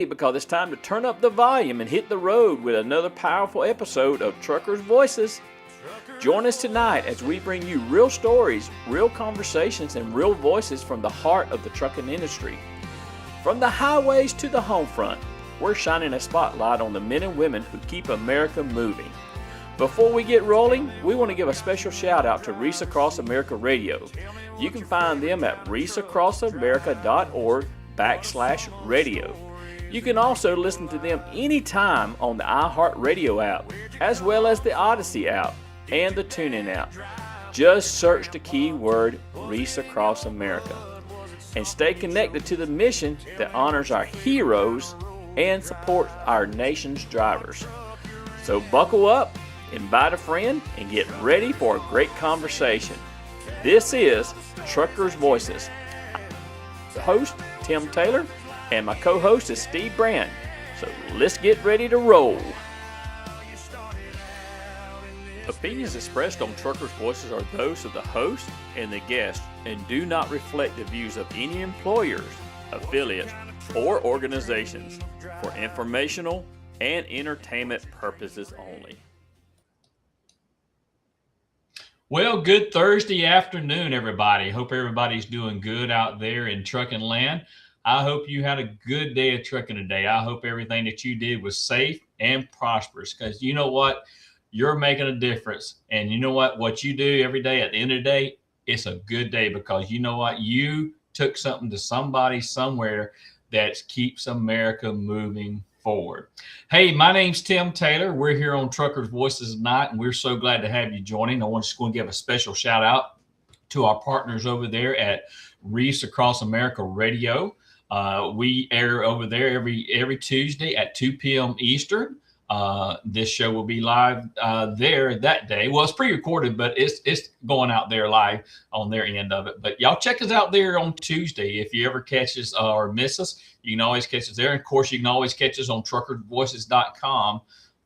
because it's time to turn up the volume and hit the road with another powerful episode of Truckers' Voices. Join us tonight as we bring you real stories, real conversations, and real voices from the heart of the trucking industry. From the highways to the home front, we're shining a spotlight on the men and women who keep America moving. Before we get rolling, we want to give a special shout out to Reese Across America Radio. You can find them at reaseacrossamerica.org/radio. You can also listen to them anytime on the iHeartRadio app, as well as the Odyssey app and the TuneIn app. Just search the keyword Reese Across America and stay connected to the mission that honors our heroes and supports our nation's drivers. So buckle up, invite a friend, and get ready for a great conversation. This is Truckers' Voices. The host, Tim Taylor, and my co-host is Steve Brand. So let's get ready to roll. Opinions expressed on Truckers' Voices are those of the host and the guest and do not reflect the views of any employers, affiliates, or organizations for informational and entertainment purposes only. Well, good Thursday afternoon, everybody. Hope everybody's doing good out there in trucking land. I hope you had a good day of trucking today. I hope everything that you did was safe and prosperous, because you know what? You're making a difference. And you know what you do every day, at the end of the day, it's a good day, because you know what? You took something to somebody somewhere that keeps America moving forward. Hey, my name's Tim Taylor. We're here on Truckers' Voices tonight, and we're so glad to have you joining. I want to give a special shout out to our partners over there at Reese Across America Radio. We air over there every Tuesday at 2 p.m. Eastern. This show will be live there that day. Well, it's pre-recorded, but it's going out there live on their end of it. But y'all check us out there on Tuesday. If you ever catch us or miss us, you can always catch us there. And of course, you can always catch us on truckersvoices.com.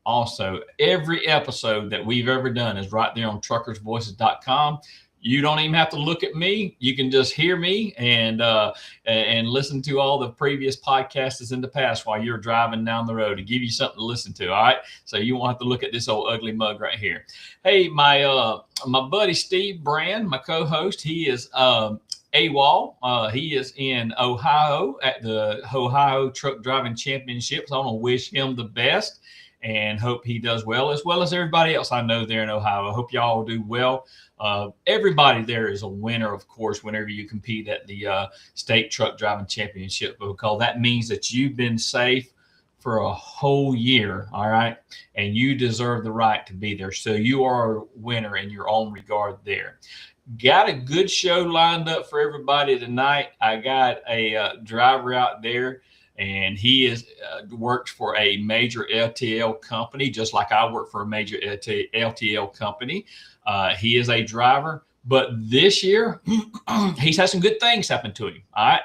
Also, every episode that we've ever done is right there on truckersvoices.com. You don't even have to look at me. You can just hear me and listen to all the previous podcasts in the past while you're driving down the road, to give you something to listen to. All right. So you won't have to look at this old ugly mug right here. Hey, my buddy Steve Brand, my co-host, he is AWOL. He is in Ohio at the Ohio Truck Driving Championships. I want to wish him the best and hope he does well as everybody else I know there in Ohio. I hope y'all do well. Everybody there is a winner, of course, whenever you compete at the state truck driving championship, because that means that you've been safe for a whole year. All right. And you deserve the right to be there. So you are a winner in your own regard there. Got a good show lined up for everybody tonight. I got a driver out there, and he is works for a major LTL company, just like I work for a major LTL company. He is a driver, but this year he's had some good things happen to him. All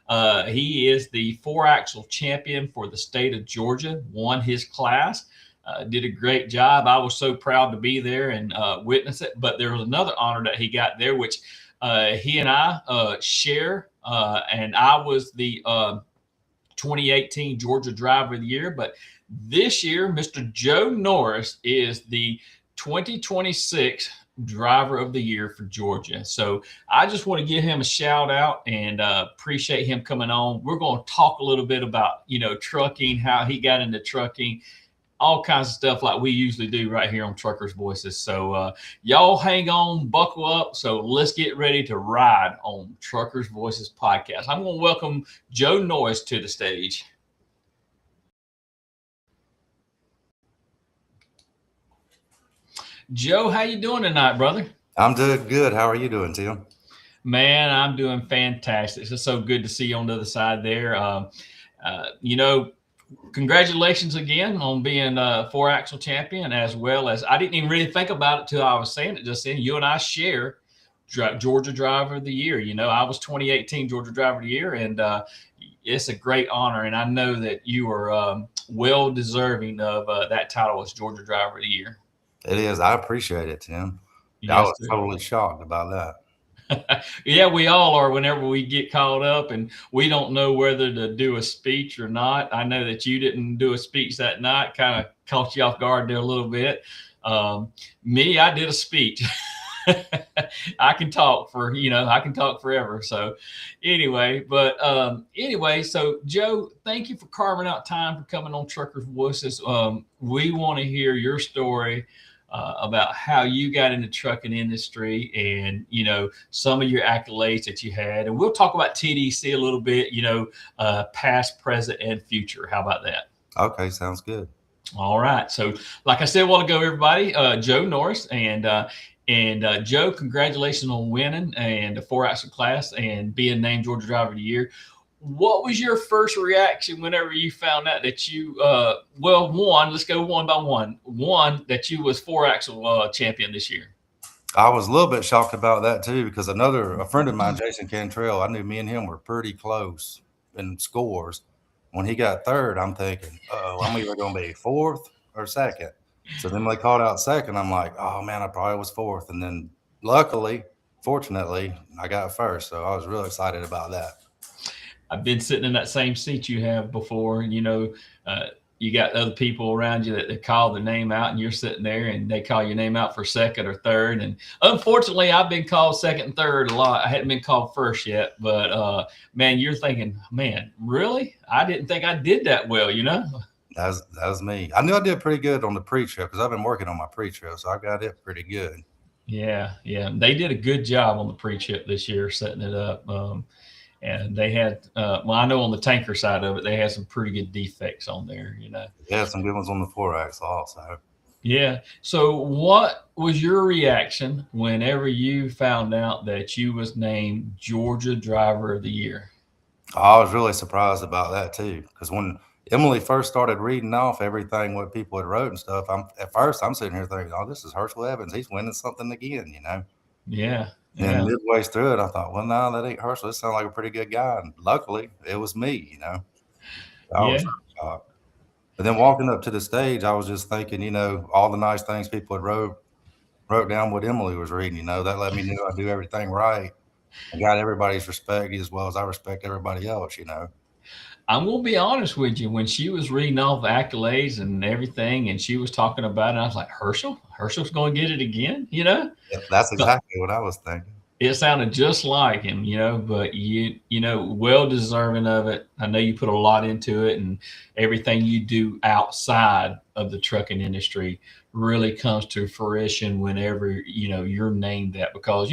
right. He is the 4-axle champion for the state of Georgia, won his class, did a great job. I was so proud to be there and witness it. But there was another honor that he got there, which he and I share. And I was the 2018 Georgia Driver of the Year. But this year, Mr. Joe Norris is the 2026 Driver of the Year for Georgia. So I just want to give him a shout out and appreciate him coming on. We're going to talk a little bit about, trucking, how he got into trucking, all kinds of stuff like we usually do right here on Truckers' Voices. So y'all hang on, buckle up. So let's get ready to ride on Truckers' Voices podcast. I'm going to welcome Joe Norris to the stage. Joe, how you doing tonight, brother? I'm doing good. How are you doing, Tim? Man, I'm doing fantastic. It's just so good to see you on the other side there. Congratulations again on being a 4-axle champion, as well as, I didn't even really think about it till I was saying it just then. You and I share Georgia Driver of the Year. I was 2018 Georgia Driver of the Year, and it's a great honor. And I know that you are well deserving of that title as Georgia Driver of the Year. It is. I appreciate it, Tim. Yes, I was sir. totally shocked about that. Yeah, we all are whenever we get caught up and we don't know whether to do a speech or not. I know that you didn't do a speech that night, kind of caught you off guard there a little bit. Me, I did a speech. I can talk I can talk forever. So anyway, so Joe, thank you for carving out time for coming on Truckers Voices. We want to hear your story about how you got into trucking industry and, some of your accolades that you had. And we'll talk about TDC a little bit, past, present, and future. How about that? Okay, sounds good. All right. So like I said a while ago, everybody, Joe Norris and Joe, congratulations on winning and the 4-axle class and being named Georgia Driver of the Year. What was your first reaction whenever you found out that you, let's go one by one. One, that you was 4-axle champion this year. I was a little bit shocked about that too, because a friend of mine, Jason Cantrell, I knew me and him were pretty close in scores. When he got third, I'm thinking, I'm either going to be fourth or second. So then when they called out second, I'm like, oh man, I probably was fourth. And then fortunately, I got first. So I was really excited about that. I've been sitting in that same seat you have before, and you got other people around you that they call the name out, and you're sitting there and they call your name out for second or third. And unfortunately, I've been called second and third a lot. I hadn't been called first yet, but man, you're thinking, man, really? I didn't think I did that well, That was me. I knew I did pretty good on the pre-trip because I've been working on my pre-trip, so I got it pretty good. Yeah. They did a good job on the pre-trip this year, setting it up. And they had, I know on the tanker side of it, they had some pretty good defects on there, Yeah, some good ones on the 4-axle also. Yeah. So what was your reaction whenever you found out that you was named Georgia Driver of the Year? I was really surprised about that too, because when Emily first started reading off everything what people had wrote and stuff, I'm sitting here thinking, oh, this is Herschel Evans. He's winning something again, Yeah. And midway through it, I thought, well, no, that ain't Herschel. This sounds like a pretty good guy. And luckily, it was me, I was shocked. But then walking up to the stage, I was just thinking, all the nice things people had wrote down what Emily was reading, that let me know I do everything right. I got everybody's respect as well as I respect everybody else, I'm going to be honest with you. When she was reading all the accolades and everything, and she was talking about it, I was like, Herschel's going to get it again, Yeah, that's exactly what I was thinking. It sounded just like him, but well deserving of it. I know you put a lot into it, and everything you do outside of the trucking industry really comes to fruition whenever, you're named that, because,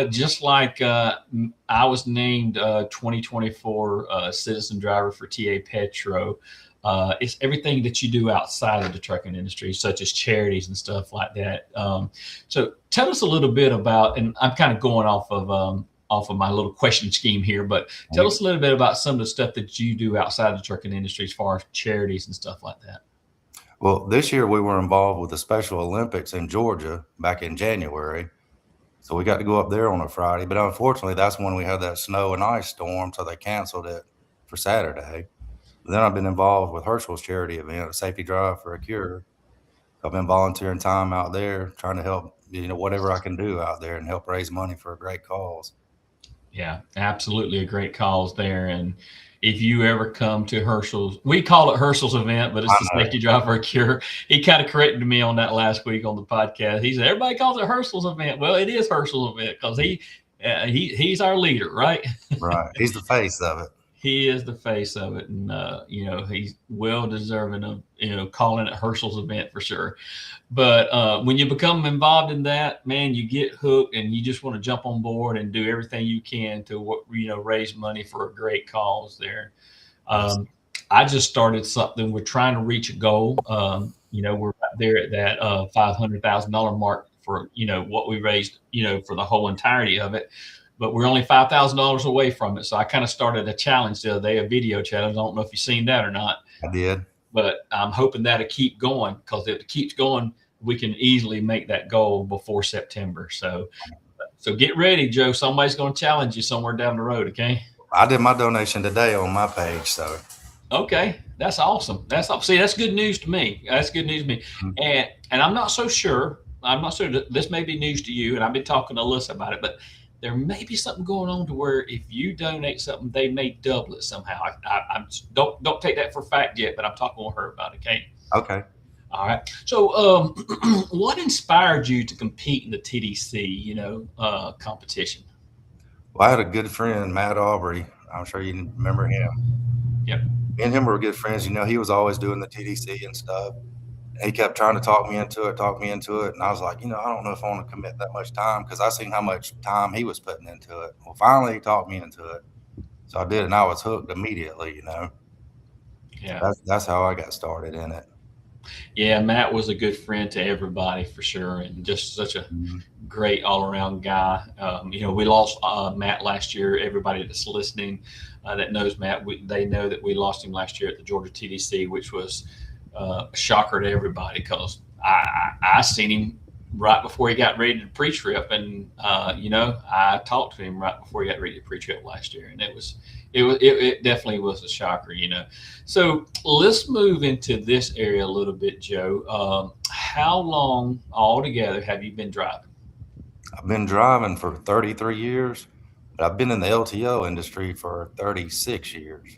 just like I was named 2024 Citizen Driver for TA Petro. It's everything that you do outside of the trucking industry, such as charities and stuff like that. So tell us a little bit about, and I'm kind of going off of my little question scheme here, but tell us a little bit about some of the stuff that you do outside the trucking industry as far as charities and stuff like that. Well, this year we were involved with the Special Olympics in Georgia back in January. So we got to go up there on a Friday, but unfortunately that's when we had that snow and ice storm. So they canceled it for Saturday. Then I've been involved with Herschel's charity event, a safety drive for a cure. I've been volunteering time out there, trying to help, whatever I can do out there and help raise money for a great cause. Yeah, absolutely a great cause there. And if you ever come to Herschel's, we call it Herschel's event, but it's the safety drive for a cure. He kind of corrected me on that last week on the podcast. He said, everybody calls it Herschel's event. Well, it is Herschel's event because he's our leader, right? Right. He's the face of it. He is the face of it, and he's well deserving of calling it Herschel's event for sure. But when you become involved in that, man, you get hooked, and you just want to jump on board and do everything you can to raise money for a great cause there. I just started something. We're trying to reach a goal. We're right there at that $500,000 mark for what we raised for the whole entirety of it. But we're only $5,000 away from it. So I kind of started a challenge the other day, a video challenge. I don't know if you've seen that or not. I did. But I'm hoping that'll keep going, because if it keeps going, we can easily make that goal before September. So get ready, Joe. Somebody's going to challenge you somewhere down the road, okay? I did my donation today on my page, so. Okay, that's awesome. See, that's good news to me. That's good news to me. Mm-hmm. And I'm not so sure. I'm not sure that this may be news to you, and I've been talking to Alyssa about it, but there may be something going on to where if you donate something, they may double it somehow. I'm don't take that for fact yet, but I'm talking with her about it. Okay. Okay. All right. So, what inspired you to compete in the TDC, competition? Well, I had a good friend, Matt Aubrey. I'm sure you remember him. Yep. Me and him were good friends. He was always doing the TDC and stuff. He kept trying to talk me into it. And I was like, I don't know if I want to commit that much time because I seen how much time he was putting into it. Well, finally, he talked me into it. So I did, and I was hooked immediately. Yeah. That's how I got started in it. Yeah. Matt was a good friend to everybody for sure, and just such a Mhm. great all around guy. We lost Matt last year. Everybody that's listening that knows Matt, they know that we lost him last year at the Georgia TDC, which was a shocker to everybody because I seen him right before he got ready to pre-trip, and I talked to him right before he got ready to pre-trip last year, and it definitely was a shocker. So let's move into this area a little bit, Joe. How long altogether have you been driving? I've been driving for 33 years, but I've been in the LTO industry for 36 years.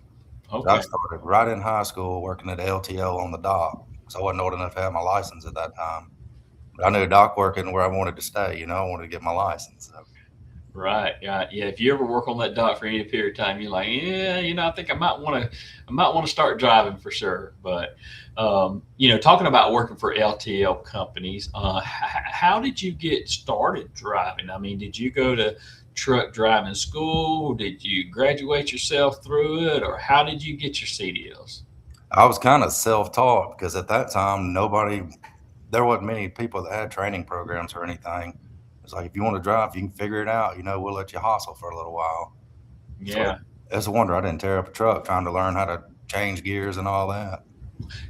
So I Okay. started right in high school working at LTO on the dock because I wasn't old enough to have my license at that time. But I knew dock working where I wanted to stay. I wanted to get my license. So, Right. Yeah. Yeah. If you ever work on that dock for any period of time, you're like, yeah, I think I might want to start driving for sure. But, talking about working for LTL companies, how did you get started driving? I mean, did you go to truck driving school? Did you graduate yourself through it, or how did you get your CDLs? I was kind of self-taught because at that time, there wasn't many people that had training programs or anything. It's like, if you want to drive, you can figure it out. We'll let you hustle for a little while. So Yeah. it's a wonder I didn't tear up a truck trying to learn how to change gears and all that.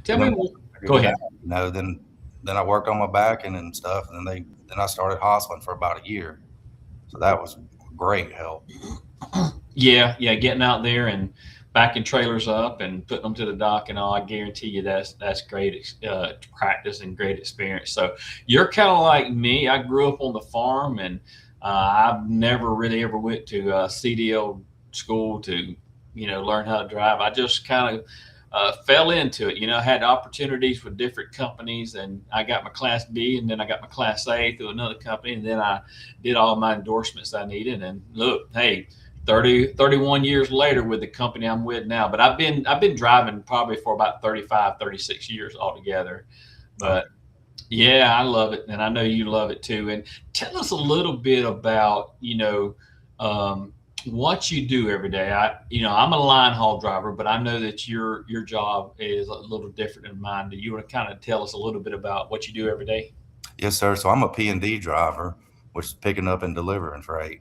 Tell And me. then once I Go figured it out, ahead. then I worked on my backing and stuff, and then I started hustling for about a year. So that was great help. Yeah, yeah, getting out there and backing trailers up and putting them to the dock and all. I guarantee you that's great practice and great experience. So you're kind of like me. I grew up on the farm, and I've never really ever went to CDL school to learn how to drive. I just kind of fell into it. I had opportunities with different companies, and I got my Class B, and then I got my Class A through another company, and then I did all my endorsements I needed. And look, hey, 31 years later with the company I'm with now, but I've been driving probably for about 35, 36 years altogether. Okay. But yeah, I love it, and I know you love it too. And tell us a little bit about um, what you do every day. I'm a line haul driver, but I know that your job is a little different than mine. Do you want to kind of tell us a little bit about what you do every day? Yes, sir. So I'm a P&D driver, which is picking up and delivering freight.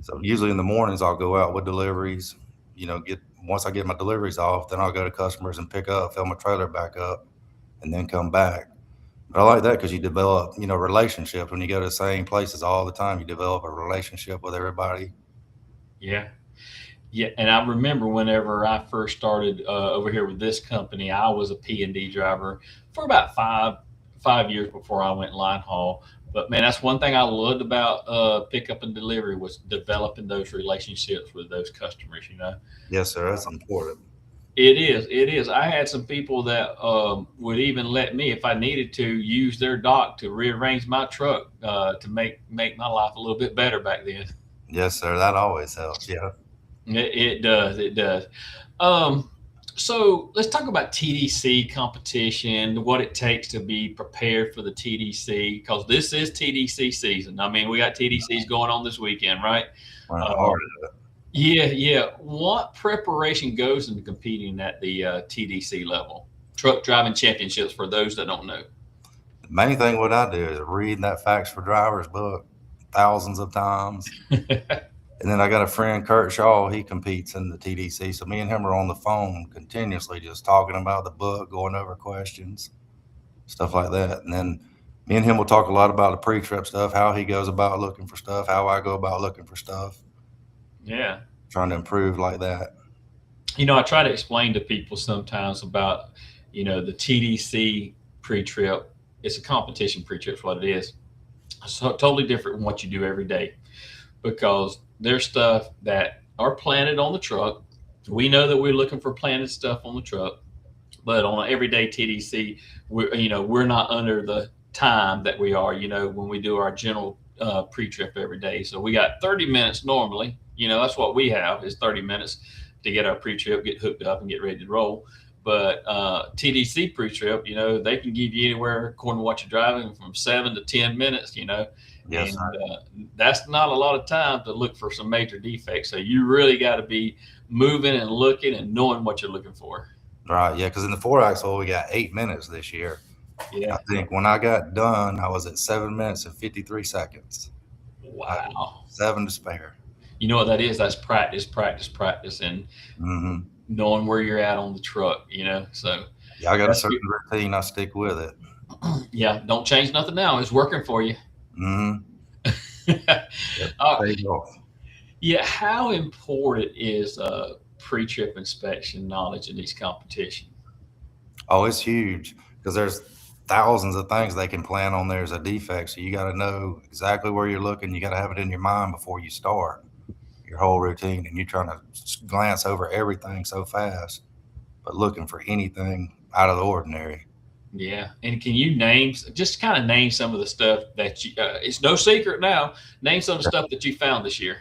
So usually in the mornings I'll go out with deliveries. Get once I get my deliveries off, then I'll go to customers and pick up, fill my trailer back up, and then come back. But I like that because you develop, relationships when you go to the same places all the time. You develop a relationship with everybody. Yeah. Yeah, and I remember whenever I first started over here with this company, I was a P&D driver for about five years before I went line haul. But man, that's one thing I loved about pickup and delivery was developing those relationships with those customers. Yes, sir. That's important. It is. It is. I had some people that would even let me, if I needed to, use their dock to rearrange my truck to make my life a little bit better back then. Yes, sir. That always helps. Yeah. It does. It does. Um, so let's talk about TDC competition, what it takes to be prepared for the TDC, because this is TDC season. I mean, we got TDCs going on this weekend, right? Well, Uh, yeah, yeah. What preparation goes into competing at the TDC level? Truck driving championships, for those that don't know. the main thing what I do is read that Facts for Drivers book thousands of times. And then I got a friend, Kurt Shaw. He competes in the TDC. So me and him are on the phone continuously, just talking about the book, going over questions, stuff like that. And then me and him will talk a lot about the pre-trip stuff, how he goes about looking for stuff, how I go about looking for stuff, Yeah. trying to improve like that. I try to explain to people sometimes about, the TDC pre-trip. It's a competition pre-trip is what it is. So totally different from what you do every day. because there's stuff that are planted on the truck. We know that we're looking for planted stuff on the truck, but on an everyday TDC, we're not under the time that we are, when we do our general pre-trip every day. So we got 30 minutes normally. That's what we have is 30 minutes to get our pre-trip, get hooked up, and get ready to roll. But TDC pre-trip, they can give you anywhere, according to what you're driving, from 7 to 10 minutes. Yes, And sir. that's not a lot of time to look for some major defects. So you really got to be moving and looking and knowing what you're looking for. Right. Yeah. Because in the 4-axle, we got 8 minutes this year. I Yeah. think when I got done, I was at 7 minutes and 53 seconds. I had Wow. 7 to spare. You know what that is? That's practice, practice, practice, and Hmm. knowing where you're at on the truck. So Yeah. I got a that's certain routine. I stick with it. yeah. Don't change nothing now. It's working for you. Hmm. Yep. uh, Stay off. yeah. How important is pre-trip inspection knowledge in these competitions? Oh, it's huge because there's thousands of things they can plan on there as a defect. So you got to know exactly where you're looking. You got to have it in your mind before you start your whole routine, and you're trying to glance over everything so fast, but looking for anything out of the ordinary. Yeah. And can you just kind of name some of the stuff that it's no secret now. Name some of the stuff that you found this year.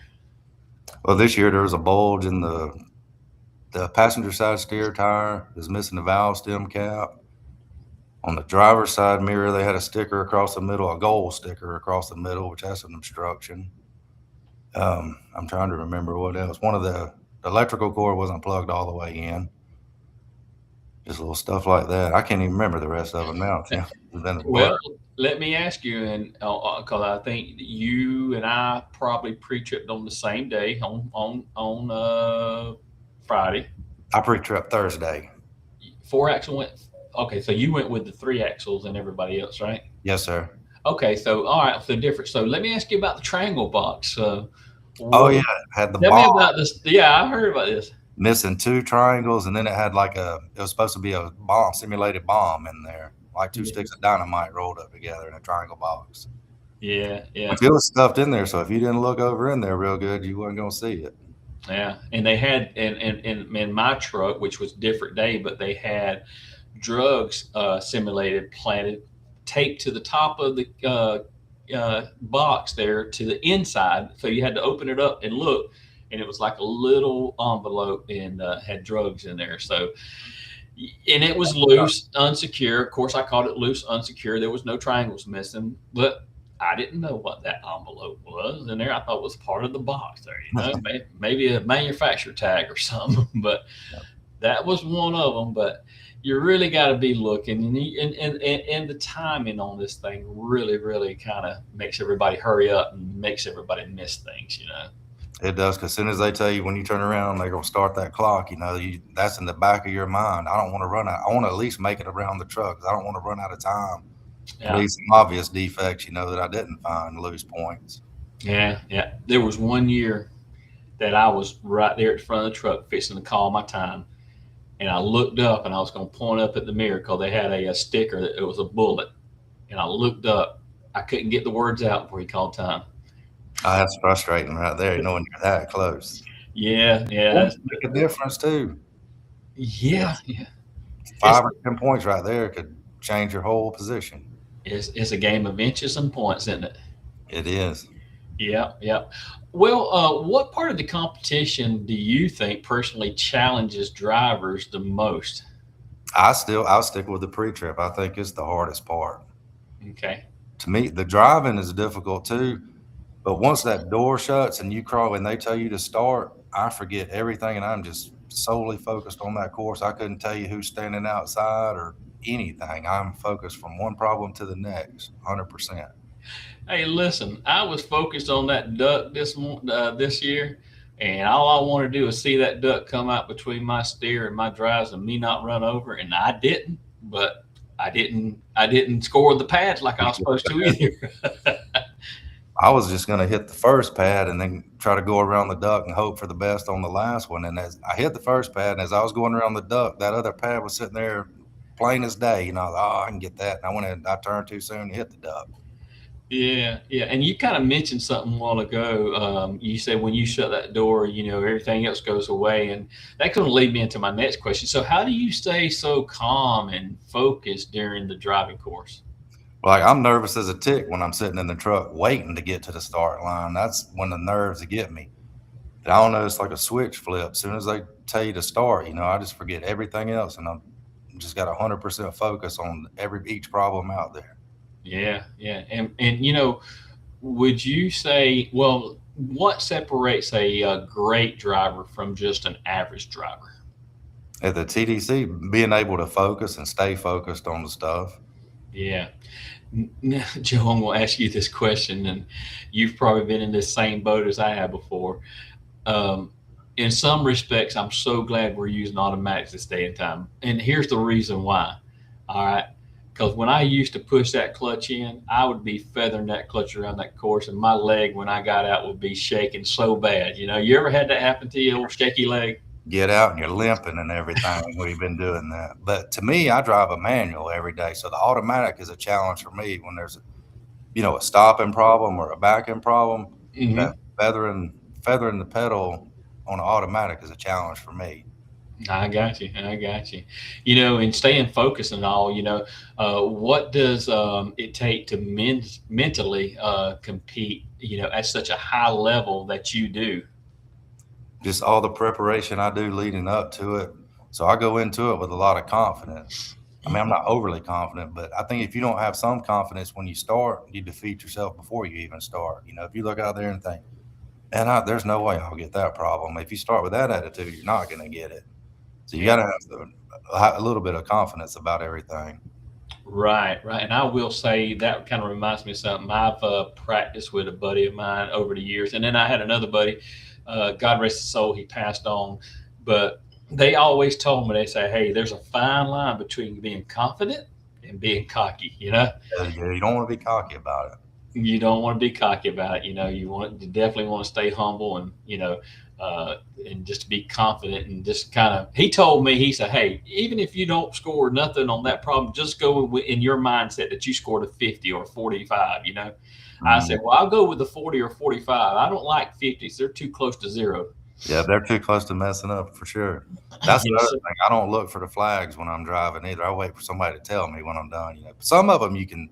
Well, this year there was a bulge in the passenger side steer tire. Is missing the valve stem cap. On the driver's side mirror, they had a sticker across the middle, a gold sticker across the middle, which has an obstruction. I'm trying to remember what else. One of the electrical cord wasn't plugged all the way in. Just little stuff like that. I can't even remember the rest of them now. It's been a blur. Well, let me ask you, and because I think you and I probably pre-tripped on the same day on Friday. I pre-trip Thursday. Four axle went. Okay, so you went with the three axles and everybody else, right? Yes, sir. Okay, so all right, so different. So let me ask you about the triangle box. Oh What, yeah, had the tell me bomb about this. Yeah, I heard about this. missing 2 triangles, and then it had it was supposed to be a bomb, simulated bomb in there, like 2 sticks of dynamite rolled up together in a triangle box. Yeah, yeah, But it was stuffed in there, so if you didn't look over in there real good, you wasn't gonna see it. yeah. And they had in my truck, which was different day, but they had drugs simulated planted taped to the top of the box there to the inside, so you had to open it up and look, and it was like a little envelope and had drugs in there. So, and it was loose, unsecure. Of course, I called it loose, unsecure. There was no triangles missing, but I didn't know what that envelope was in there. I thought it was part of the box there, maybe a manufacturer tag or something. But that was one of them. But you really got to be looking, and the timing on this thing really, really kind of makes everybody hurry up and makes everybody miss things. It does, because as soon as they tell you when you turn around, they're gonna start that clock. That's in the back of your mind. I don't want to run out. I want to at least make it around the truck. 'Cause I don't want to run out of time. Yeah, Leave some obvious defects, that I didn't find, lose points. yeah, yeah. There was one year that I was right there at the front of the truck fixing to call my time, and I looked up and I was going to point up at the mirror because they had a sticker that it was a bullet, and I looked up. I couldn't get the words out before he called time. That's frustrating right there, knowing you're that close. Yeah, yeah, Points make a difference too. yeah, yeah. It's 5 or 10 points right there could change your whole position. it's a game of inches and points, isn't it? It is. Yeah, yeah. Well, what part of the competition do you think personally challenges drivers the most? I'll stick with the pre-trip. I think it's the hardest part. Okay. To me, the driving is difficult too. But once that door shuts and you crawl and they tell you to start, I forget everything and I'm just solely focused on that course. I couldn't tell you who's standing outside or anything. I'm focused from one problem to the next, 100%. Hey, listen, I was focused on that duck this year, and all I want to do is see that duck come out between my steer and my drives, and me not run over. And I didn't, but I didn't score the pads like I was supposed to either. I was just going to hit the first pad and then try to go around the duck and hope for the best on the last one. And as I hit the first pad, and as I was going around the duck, that other pad was sitting there plain as day. I was like, oh, I can get that. And I turned too soon to hit the duck. Yeah, yeah. And you kind of mentioned something a while ago. You said when you shut that door, everything else goes away. And that could lead me into my next question. So, how do you stay so calm and focused during the driving course? Like I'm nervous as a tick when I'm sitting in the truck waiting to get to the start line. That's when the nerves get me. And I don't know, it's like a switch flip. As soon as they tell you to start, I just forget everything else, and I'm just got 100% focus on each problem out there. Yeah, yeah. And would you say, well, what separates a great driver from just an average driver? At the TDC, being able to focus and stay focused on the stuff. Yeah. Now, Joe, I'm going to ask you this question, and you've probably been in this same boat as I have before. Um, in some respects, I'm so glad we're using automatics to stay in time. And here's the reason why. All right. Because when I used to push that clutch in, I would be feathering that clutch around that course, and my leg, when I got out, would be shaking so bad. You ever had that happen to you, old shaky leg? Get out and you're limping and everything. We've been doing that. But to me, I drive a manual every day. So the automatic is a challenge for me when there's a stopping problem or a backing problem. That Hmm. feathering the pedal on an automatic is a challenge for me. I got you. I got you. And staying focused and all, what does it take to mentally compete, at such a high level that you do? Just all the preparation I do leading up to it. So I go into it with a lot of confidence. I mean, I'm not overly confident, but I think if you don't have some confidence when you start, you defeat yourself before you even start. If you look out there and think, and there's no way I'll get that problem. If you start with that attitude, you're not going to get it. So you got Yeah. to have a little bit of confidence about everything. Right, right. And I will say that kind of reminds me of something I've practiced with a buddy of mine over the years. And then I had another buddy, God rest his soul, he passed on. But they always told me, they say, hey, there's a fine line between being confident and being cocky, You don't want to be cocky about it. You don't want to be cocky about it. You definitely want to stay humble and, uh, and just be confident and just kind of, he told me, he said, hey, even if you don't score nothing on that problem, just go in your mindset that you scored a 50 or 45. I Mhm. said, well, I'll go with the 40 or 45. I don't like 50s. They're too close to zero. Yeah, they're too close to messing up for sure. That's the Yes. other thing. I don't look for the flags when I'm driving either. I wait for somebody to tell me when I'm done. Some of them you can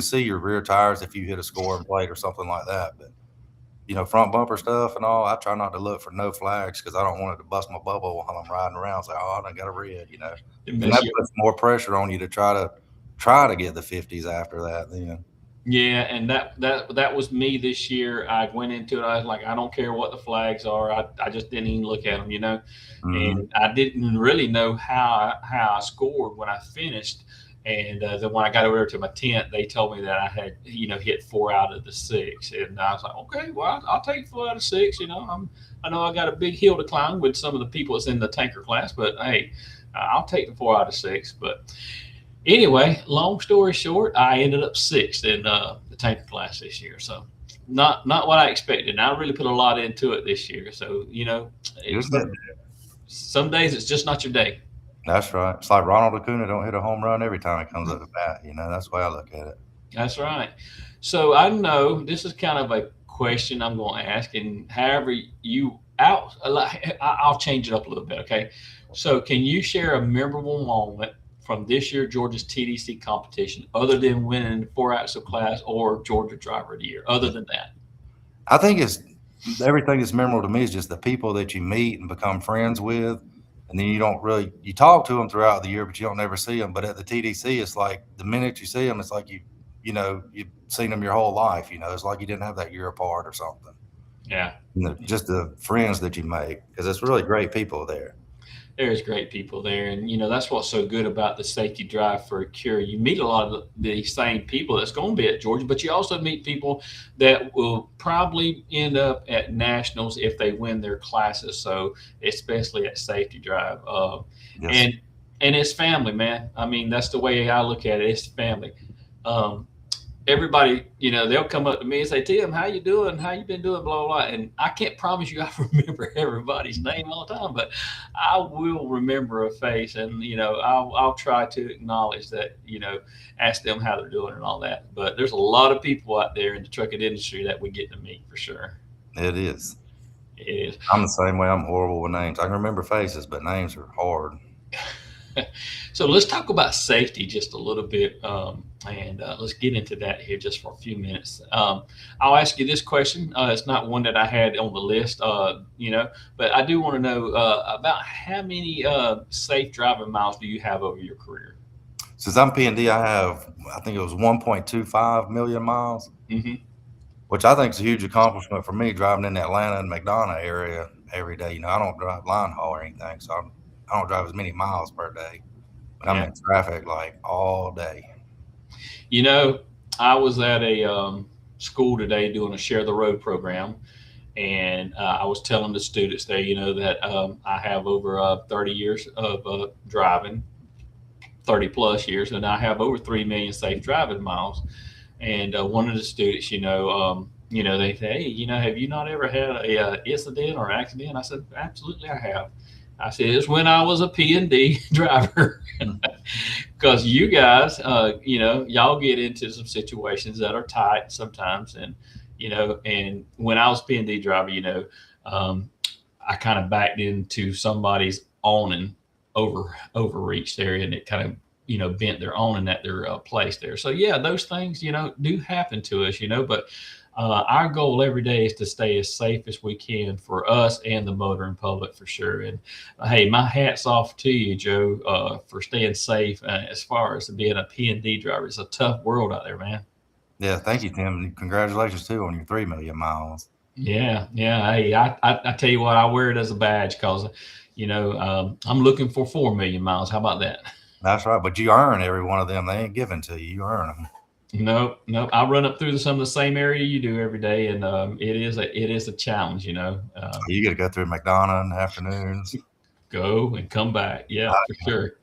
see your rear tires if you hit a scoring plate or something like that. But front bumper stuff and all, I try not to look for no flags because I don't want it to bust my bubble while I'm riding around. Say, oh, I done got a red. It And mess that you puts more pressure on you to try to get the 50s after that. Yeah, and that was me this year. I went into it. I was like, I don't care what the flags are. I just didn't even look at them. Mhm. And I didn't really know how I scored when I finished. And then when I got over to my tent, they told me that I had hit 4 out of the 6, and I was like, okay, well, I'll take 4 out of 6. I know I got a big hill to climb with some of the people that's in the tanker class, but hey, I'll take the 4 out of 6. But anyway, long story short, I ended up sixth in the tanker class this year. So not what I expected. And I really put a lot into it this year. So You're it's getting some days it's just not your day. That's right. It's like Ronald Acuna don't hit a home run every time he comes up to bat. That's the way I look at it. That's right. So I know this is kind of a question I'm going to ask, and however you out, I'll change it up a little bit. Okay. So can you share a memorable moment from this year Georgia's TDC competition, other than winning the 4 axle class or Georgia Driver of the Year? Other than that, I think it's everything that's memorable to me is just the people that you meet and become friends with, and then you talk to them throughout the year, but you don't never see them. But at the TDC, it's like the minute you see them, it's like you've seen them your whole life. It's like you didn't have that year apart or something. yeah. Just the friends that you make because it's really great people there. There's great people there, and that's what's so good about the safety drive for a cure. You meet a lot of the same people that's going to be at Georgia, but you also meet people that will probably end up at nationals if they win their classes. So especially at safety drive, Yes. and and it's family, man. I mean, that's the way I look at it. It's family. Um, everybody, they'll come up to me and say, Tim, how you doing? How you been doing? Blah, blah, blah. And I can't promise you I remember everybody's name all the time, but I will remember a face, and, I'll try to acknowledge that, ask them how they're doing and all that. But there's a lot of people out there in the trucking industry that we get to meet for sure. It is. It is. I'm the same way. I'm horrible with names. I can remember faces, but names are hard. So let's talk about safety just a little bit, and let's get into that here just for a few minutes. I'll ask you this question. It's not one that I had on the list, but I do want to know about how many safe driving miles do you have over your career? Since I'm P&D, I think it was 1.25 million miles, Mm-hmm. which I think is a huge accomplishment for me driving in the Atlanta and McDonough area every day. I don't drive line haul or anything, so I don't drive as many miles per day, but I'm Yeah. in traffic like all day. I was at a school today doing a share the road program, and I was telling the students there, that I have over 30 years of driving, 30 plus years, and I have over 3 million safe driving miles. And one of the students, they say, hey, have you not ever had a incident or accident? I said, absolutely, I have. I said, it's when I was a P&D driver. Because you guys, y'all get into some situations that are tight sometimes. And when I was P&D driver, um, I kind of backed into somebody's awning overreach there, and it kind of bent their awning at their place there. So yeah, those things do happen to us, but our goal every day is to stay as safe as we can for us and the motoring public for sure. And hey, my hat's off to you, Joe, for staying safe as far as being a P&D driver. It's a tough world out there, man. Yeah, thank you, Tim. And congratulations too on your 3 million miles. Yeah, yeah. Hey, I tell you what, I wear it as a badge because, I'm looking for 4 million miles. How about that? That's right, but you earn every one of them. They ain't given to you. You earn them. No, no. I run up through some of the same area you do every day, and it is a challenge. You got to go through McDonough in the afternoons. Go and come back. Yeah, for sure.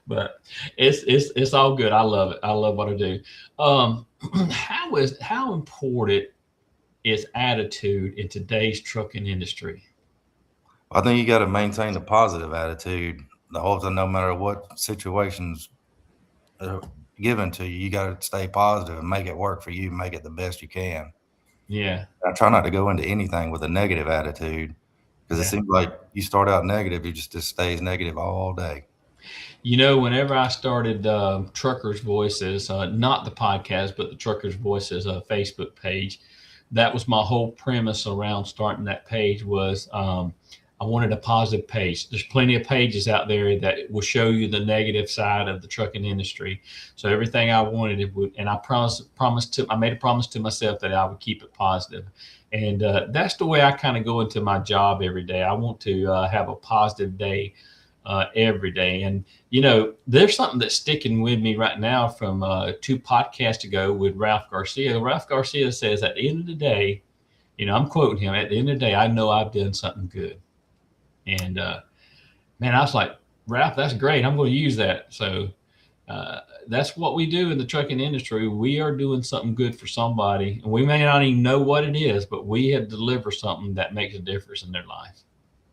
But it's all good. I love it. I love what I do. Um, how important is attitude in today's trucking industry? I think you got to maintain a positive attitude the whole time, no matter what situations are given to you. You got to stay positive and make it work for you. Make it the best you can. Yeah, I try not to go into anything with a negative attitude because it yeah. seems like you start out negative, you just stays negative all day. Whenever I started Truckers Voices, not the podcast, but the Truckers Voices Facebook page, that was my whole premise around starting that page was I wanted a positive page. There's plenty of pages out there that will show you the negative side of the trucking industry. So everything I wanted it would, and I made a promise to myself that I would keep it positive. And that's the way I kind of go into my job every day. I want to have a positive day every day. And there's something that's sticking with me right now from 2 podcasts ago with Ralph Garcia. Ralph Garcia says, at the end of the day, I'm quoting him, at the end of the day, I know I've done something good. And man, I was like, Ralph, that's great. I'm going to use that. So that's what we do in the trucking industry. We are doing something good for somebody, and we may not even know what it is, but we have delivered something that makes a difference in their life.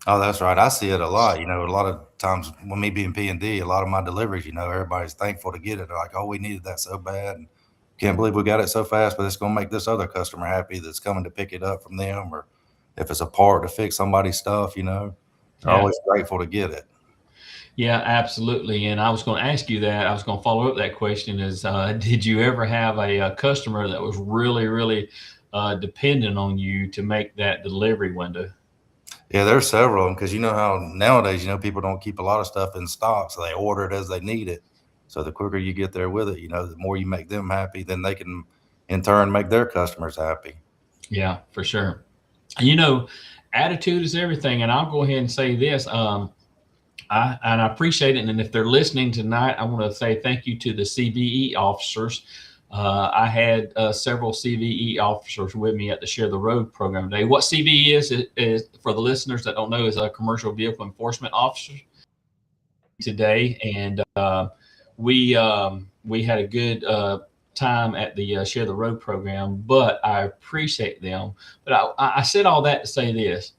Oh, that's right. I see it a lot. A lot of times when me being P&D, a lot of my deliveries, everybody's thankful to get it. They're like, oh, we needed that so bad. And can't believe we got it so fast, but it's going to make this other customer happy that's coming to pick it up from them. Or if it's a part to fix somebody's stuff, they're Yeah. always grateful to get it. Yeah, absolutely. And I was going to ask you that. I was going to follow up that question is, did you ever have a customer that was really, really dependent on you to make that delivery window? Yeah, there's several of them because you know how nowadays, people don't keep a lot of stuff in stock, so they order it as they need it. So the quicker you get there with it, the more you make them happy, then they can in turn make their customers happy. Yeah, for sure. Attitude is everything. And I'll go ahead and say this. I appreciate it. And if they're listening tonight, I want to say thank you to the CVE officers. I had several CVE officers with me at the Share the Road program today. What CVE is for the listeners that don't know, is a commercial vehicle enforcement officer today. And we had a good time at the Share the Road program, but I appreciate them. But I said all that to say this.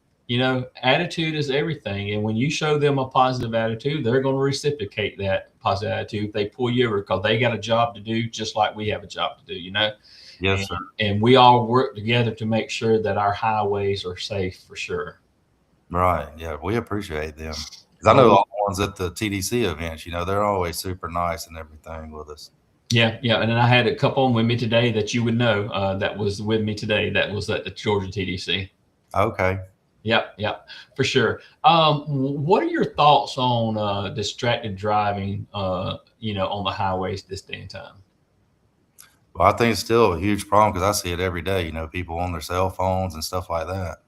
Attitude is everything. And when you show them a positive attitude, they're going to reciprocate that positive attitude if they pull you over because they got a job to do just like we have a job to do, Yes, And, sir. and we all work together to make sure that our highways are safe for sure. Right. Yeah, we appreciate them. 'Cause I know Oh, all the ones at the TDC events, they're always super nice and everything with us. yeah, yeah. And then I had a couple of them with me today that you would know that was with me today. That was at the Georgia TDC. Okay. Yep, yep, for sure. What are your thoughts on distracted driving, on the highways this day and time? Well, I think it's still a huge problem because I see it every day, people on their cell phones and stuff like that.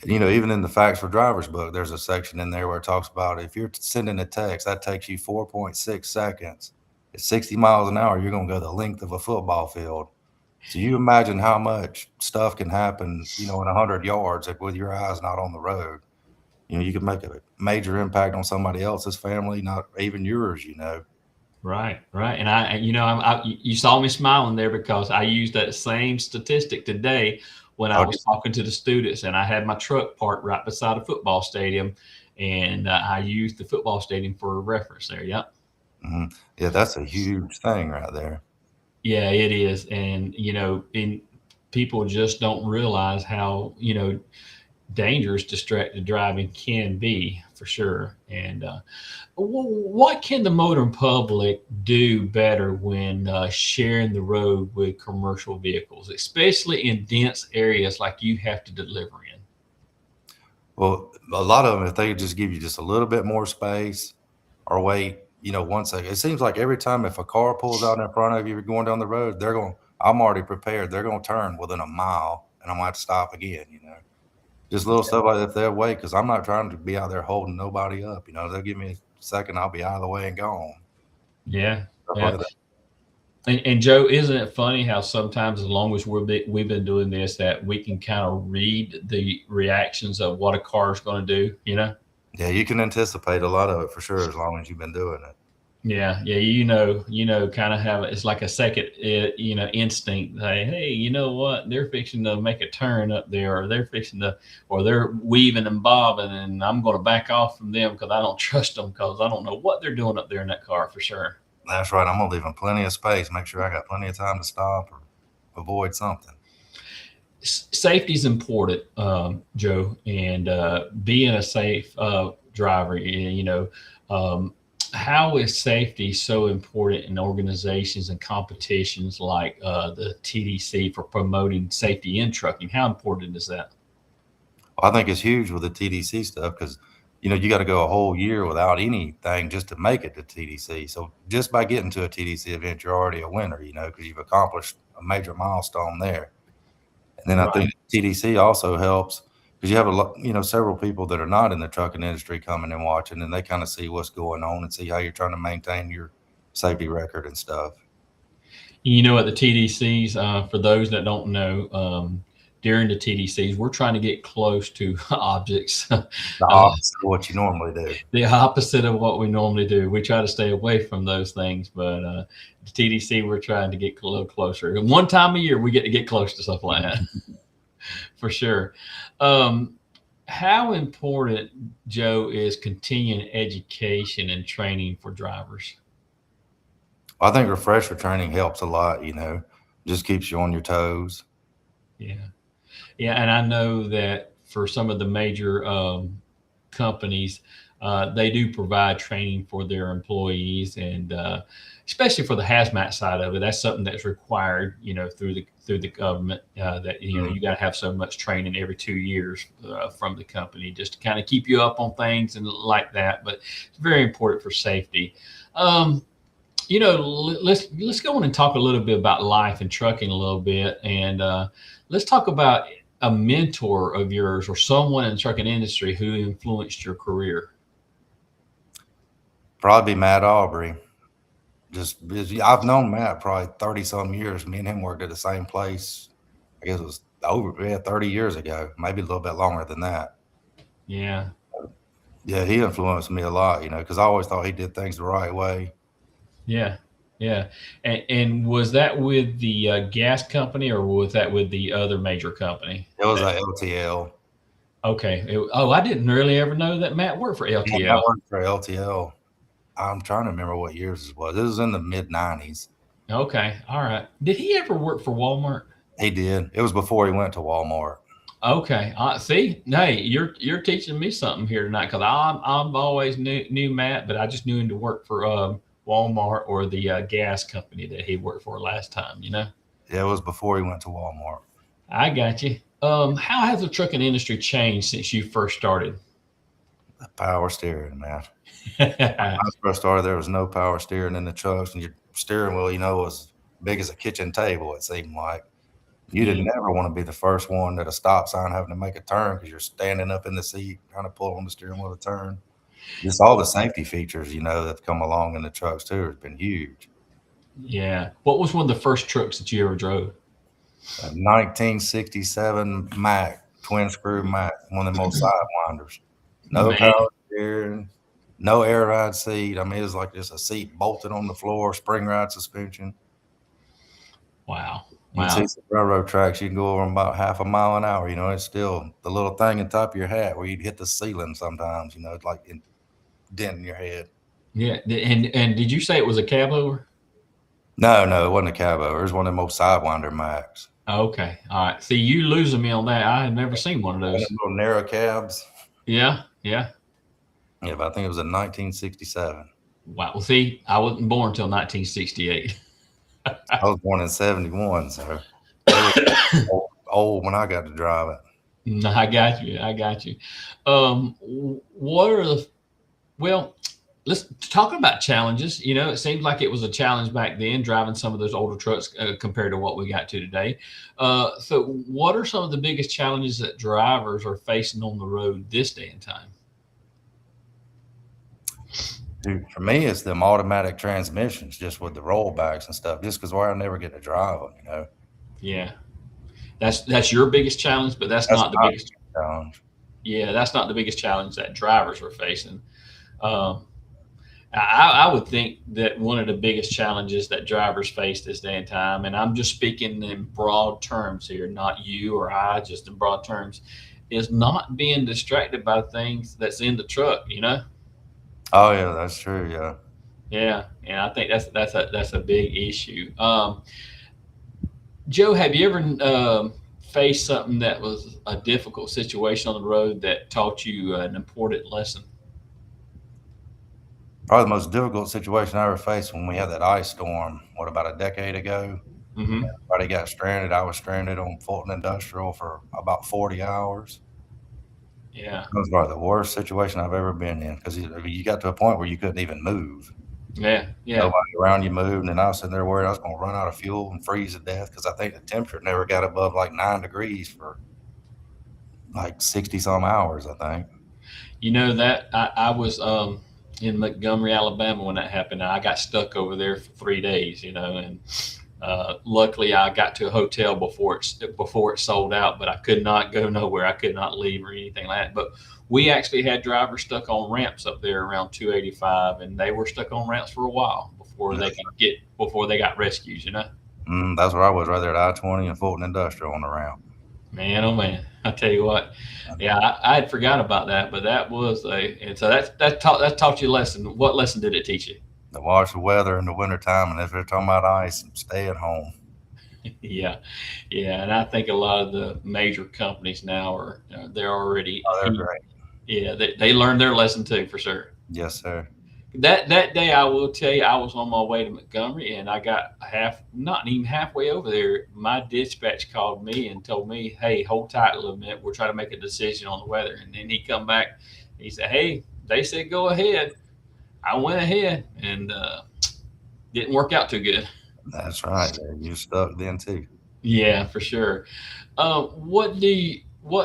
Even in the Facts for Drivers book, there's a section in there where it talks about if you're sending a text, that takes you 4.6 seconds. At 60 miles an hour, you're going to go the length of a football field. So you imagine how much stuff can happen, in 100 yards with your eyes not on the road. You can make a major impact on somebody else's family, not even yours. Right, right. And you saw me smiling there because I used that same statistic today when I Oh, was talking to the students, and I had my truck parked right beside a football stadium, and I used the football stadium for a reference there. Yep. yeah, that's a huge thing right there. Yeah, it is. And, and people just don't realize how, dangerous distracted driving can be for sure. And what can the motoring public do better when sharing the road with commercial vehicles, especially in dense areas like you have to deliver in? Well, a lot of them, if they just give you just a little bit more space or wait, 1 second. It seems like every time if a car pulls out in front of you, you're going down the road, I'm already prepared. They're going to turn within a mile and I'm going to have to stop again. Just little stuff like that if they'll wait, because I'm not trying to be out there holding nobody up. They'll give me a second, I'll be out of the way and gone. Yeah. Stuff Yeah. like that. And Joe, isn't it funny how sometimes, as long as we've been doing this, that we can kind of read the reactions of what a car is going to do, Yeah, you can anticipate a lot of it for sure as long as you've been doing it. Yeah, yeah, kind of have it's like a second, instinct. Hey, you know what? They're fixing to make a turn up there, or they're weaving and bobbing, and I'm going to back off from them because I don't trust them because I don't know what they're doing up there in that car for sure. That's right. I'm going to leave them plenty of space, make sure I got plenty of time to stop or avoid something. Safety is important, Joe, and being a safe driver. How is safety so important in organizations and competitions like the TDC for promoting safety in trucking? How important is that? Well, I think it's huge with the TDC stuff because, you got to go a whole year without anything just to make it to TDC. So just by getting to a TDC event, you're already a winner, because you've accomplished a major milestone there. And then I think TDC also helps because you have a lot, several people that are not in the trucking industry coming and watching, and they kind of see what's going on and see how you're trying to maintain your safety record and stuff. At the TDCs, for those that don't know, during the TDCs, we're trying to get close to objects. The opposite of what you normally do. The opposite of what we normally do. We try to stay away from those things, but the TDC, we're trying to get a little closer. And one time a year, we get to get close to stuff like that, for sure. How important, Joe, is continuing education and training for drivers? I think refresher training helps a lot, just keeps you on your toes. Yeah. Yeah. And I know that for some of the major companies, they do provide training for their employees, and especially for the hazmat side of it. That's something that's required, through the government. That you got to have so much training every 2 years from the company just to kind of keep you up on things and like that. But it's very important for safety. Let's go on and talk a little bit about life and trucking a little bit, and let's talk about a mentor of yours or someone in the trucking industry who influenced your career. Probably Matt Aubrey. Just busy. I've known Matt probably 30 some years. Me and him worked at the same place. I guess it was over 30 years ago, maybe a little bit longer than that. Yeah. Yeah, he influenced me a lot, because I always thought he did things the right way. Yeah. Yeah. And was that with the gas company or was that with the other major company? It was a LTL. Okay. Oh, I didn't really ever know that Matt worked for Yeah, I LTL. worked for LTL. I'm trying to remember what years it was. It was in the mid '90s. Okay. All right. Did he ever work for Walmart? He did. It was before he went to Walmart. Okay. See, hey, you're teaching me something here tonight because I've always knew Matt, but I just knew him to work for Walmart or the gas company that he worked for last time. Yeah, it was before he went to Walmart. I got you. How has the trucking industry changed since you first started? The power steering, man. When I first started, there was no power steering in the trucks, and your steering wheel, was big as a kitchen table. It seemed like you didn't Yeah. never want to be the first one at a stop sign having to make a turn because you're standing up in the seat trying to pull on the steering wheel to turn. Just all the safety features, that come along in the trucks too, has been huge. Yeah. What was one of the first trucks that you ever drove? A 1967 Mac, twin screw Mac, one of the most sidewinders. No Man, power steering, no air ride seat. I mean, it was like just a seat bolted on the floor, spring ride suspension. wow. You Wow. see some railroad tracks, you can go over 'em about half a mile an hour. It's still the little thing on top of your hat where you'd hit the ceiling sometimes, it's like denting your head. Yeah. And did you say it was a cab over? No, it wasn't a cab over. It was one of the most sidewinder Macs. Okay. All right. See, you losing me on that. I had never seen one of One of those. them little narrow cabs. Yeah. Yeah. Yeah, but I think it was in 1967. Wow. Well, see, I wasn't born until 1968. I was born in 71, so it was old when I got to drive it. No, I got you. I got you. What are the well? Let's talk about challenges. It seems like it was a challenge back then driving some of those older trucks compared to what we got to today. So, what are some of the biggest challenges that drivers are facing on the road this day and time? Dude, for me, it's them automatic transmissions, just with the rollbacks and stuff. Just because I never get to drive them. Yeah, that's your biggest challenge, but that's That's not the my biggest. challenge. Yeah, that's not the biggest challenge that drivers are facing. Um, I would think that one of the biggest challenges that drivers face this day and time, and I'm just speaking in broad terms here, not you or I, just in broad terms, is not being distracted by things that's in the truck. Oh yeah, that's true. Yeah. Yeah, and I think that's a big issue. Joe, have you ever faced something that was a difficult situation on the road that taught you an important lesson? Probably the most difficult situation I ever faced when we had that ice storm, about a decade ago. Hmm. Everybody got stranded. I was stranded on Fulton Industrial for about 40 hours. Yeah, It was probably the worst situation I've ever been in because you got to a point where you couldn't even move. yeah, yeah. Nobody around you moved, and I was sitting there worried I was going to run out of fuel and freeze to death because I think the temperature never got above like 9 degrees for like 60 some hours, I think. That I was in Montgomery, Alabama when that happened. I got stuck over there for 3 days. And luckily I got to a hotel before it sold out, but I could not go nowhere. I could not leave or anything like that. But we actually had drivers stuck on ramps up there around 285, and they were stuck on ramps for a while before they got rescues. That's where I was, right there at I-20 and Fulton Industrial on the ramp. Man, oh man, I tell you what, yeah, I had forgot about that, but that was and so that taught you a lesson. What lesson did it teach you? To watch the weather in the wintertime, and if they're talking about ice, stay at home. Yeah, yeah, and I think a lot of the major companies now they're already Oh, they're great. yeah, they learned their lesson too for sure. Yes, sir. That day, I will tell you, I was on my way to Montgomery, and I got not even halfway over there. My dispatch called me and told me, "Hey, hold tight a little bit. We're trying to make a decision on the weather." And then he come back, he said, "Hey, they said go ahead." I went ahead, and didn't work out too good. That's right. You stuck then too. Yeah, for sure. What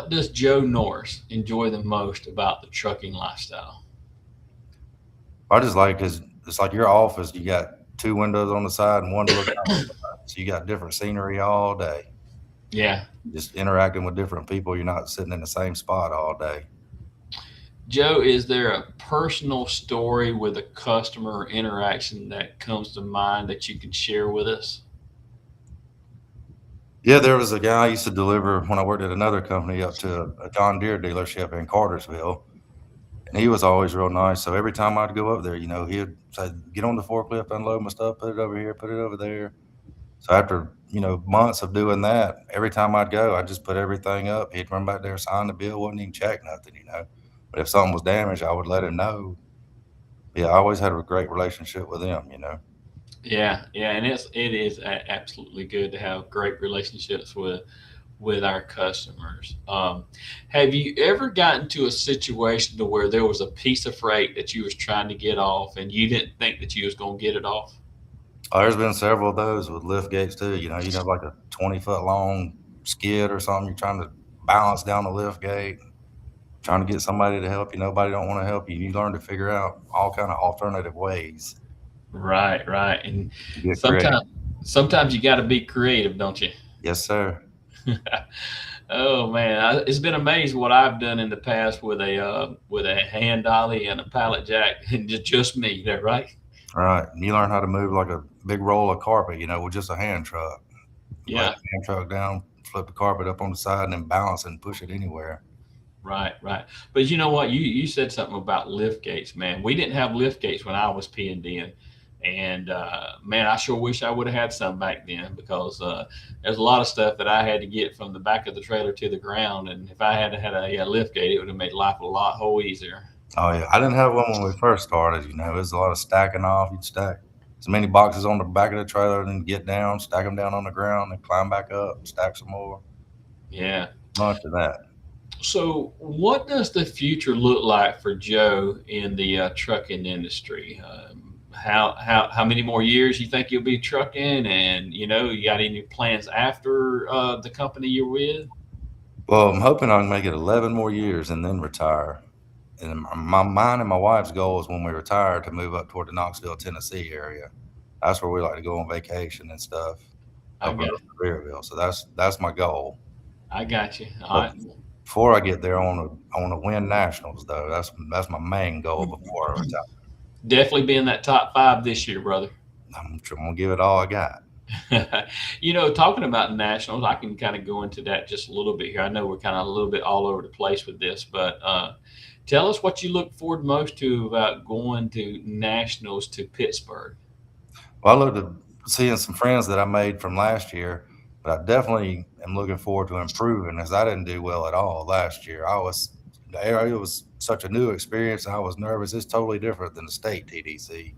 does Joe Norris enjoy the most about the trucking lifestyle? I just like because it's like your office. You got two windows on the side and one to look out. So you got different scenery all day. Yeah. Just interacting with different people. You're not sitting in the same spot all day. Joe, is there a personal story with a customer or interaction that comes to mind that you can share with us? Yeah, there was a guy I used to deliver when I worked at another company up to a John Deere dealership in Cartersville, and he was always real nice. So every time I'd go up there, he'd say, "Get on the forklift, unload my stuff, put it over here, put it over there." So after months of doing that, every time I'd go, I'd just put everything up. He'd run back there, sign the bill, wouldn't even check nothing. But if something was damaged, I would let him know. Yeah, I always had a great relationship with him. Yeah, yeah, and it is absolutely good to have great relationships with our customers. Have you ever gotten to a situation to where there was a piece of freight that you was trying to get off and you didn't think that you was going to get it off? There's been several of those with lift gates too. You'd have like a 20-foot long skid or something. You're trying to balance down the lift gate, trying to get somebody to help you. Nobody don't want to help you. You learn to figure out all kind of alternative ways Right, right. And to get creative. sometimes sometimes you got to be creative, don't you? Yes, sir. Oh man, it's been amazing what I've done in the past with a hand dolly and a pallet jack, and just me there, right? All right. And you learn how to move like a big roll of carpet, with just a hand truck. Lay Yeah, the hand truck down, flip the carpet up on the side, and then balance and push it anywhere. right, right. But you know what? You said something about lift gates, man. We didn't have lift gates when I was P and man, I sure wish I would have had some back then because there's a lot of stuff that I had to get from the back of the trailer to the ground, and if I had had a lift gate, it would have made life a lot whole easier. Oh yeah, I didn't have one when we first started. It was a lot of stacking off. You'd stack as many boxes on the back of the trailer, then get down, stack them down on the ground, then climb back up, stack some more. Yeah. Much of that. So, what does the future look like for Joe in the trucking industry? How many more years you think you'll be trucking? And you got any plans after the company you're with? Well, I'm hoping I can make it 11 more years and then retire. And mine and my wife's goal is when we retire to move up toward the Knoxville, Tennessee area. That's where we like to go on vacation and stuff I up got, around Sevierville. So that's my goal. I got you. All But right. before I get there, I want to win nationals though. That's my main goal before I retire. Definitely be in that top five this year, brother. I'm gonna give it all I got. Talking about nationals, I can kind of go into that just a little bit here. I know we're kind of a little bit all over the place with this, but tell us what you look forward most to about going to nationals to Pittsburgh. Well, I look to seeing some friends that I made from last year, but I definitely am looking forward to improving as I didn't do well at all last year. It was such a new experience. I was nervous. It's totally different than the state TDC.